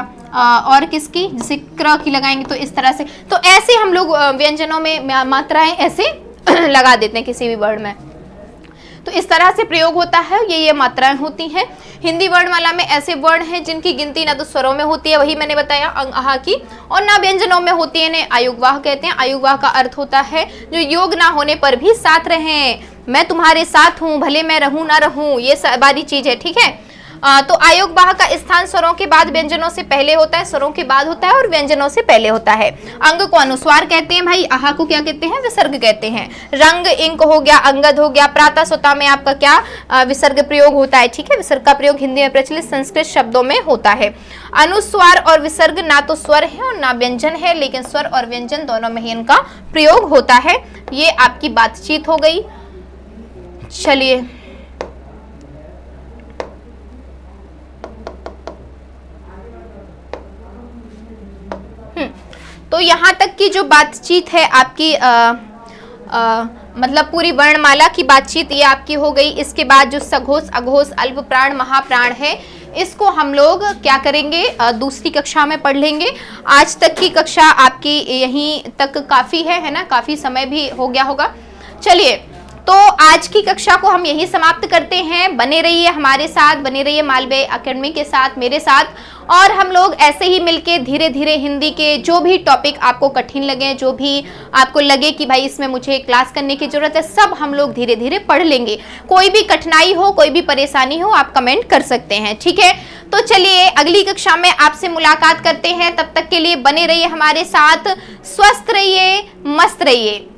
और किसकी, जैसे क्र की लगाएंगे तो इस तरह से। तो ऐसे हम लोग व्यंजनों में मात्राएं ऐसे लगा देते हैं किसी भी वर्ण में, तो इस तरह से प्रयोग होता है। ये मात्राएं होती हैं। हिंदी वर्णमाला में ऐसे वर्ण हैं जिनकी गिनती ना तो स्वरों में होती है, वही मैंने बताया अंग आहा की, और ना व्यंजनों में होती है। इन्हें आयुग्वाह कहते हैं। आयुग्वाह का अर्थ होता है जो योग ना होने पर भी साथ रहें, मैं तुम्हारे साथ हूँ भले मैं रहूं ना रहूं, ये सारी चीज है। ठीक है, तो आयुग्वाह का स्थान स्वरों के बाद व्यंजनों से पहले होता है, स्वरों के बाद होता है और व्यंजनों से पहले होता है। अंग को अनुस्वार कहते हैं भाई, आहा को क्या कहते हैं, विसर्ग कहते हैं। रंग इंक हो गया, अंगद हो गया। प्रातः स्वता में आपका क्या विसर्ग प्रयोग होता है। ठीक है, विसर्ग का प्रयोग हिंदी में प्रचलित संस्कृत शब्दों में होता है। अनुस्वार और विसर्ग ना तो स्वर है और ना व्यंजन है, लेकिन स्वर और व्यंजन दोनों में ही इनका प्रयोग होता है। ये आपकी बातचीत हो गई। चलिए तो यहाँ तक की जो बातचीत है आपकी मतलब पूरी वर्णमाला की बातचीत ये आपकी हो गई। इसके बाद जो सघोष, अघोष, अल्प प्राण, महाप्राण है, इसको हम लोग क्या करेंगे, दूसरी कक्षा में पढ़ लेंगे। आज तक की कक्षा आपकी यहीं तक काफ़ी है ना, काफ़ी समय भी हो गया होगा। चलिए तो आज की कक्षा को हम यही समाप्त करते हैं। बने रहिए हमारे साथ, बने रहिए मालवे एकेडमी के साथ, मेरे साथ, और हम लोग ऐसे ही मिलके धीरे धीरे हिंदी के जो भी टॉपिक आपको कठिन लगे, जो भी आपको लगे कि भाई इसमें मुझे क्लास करने की जरूरत है, सब हम लोग धीरे धीरे पढ़ लेंगे। कोई भी कठिनाई हो, कोई भी परेशानी हो, आप कमेंट कर सकते हैं। ठीक है, तो चलिए अगली कक्षा में आपसे मुलाकात करते हैं। तब तक के लिए बने रहिए हमारे साथ, स्वस्थ रहिए, मस्त रहिए।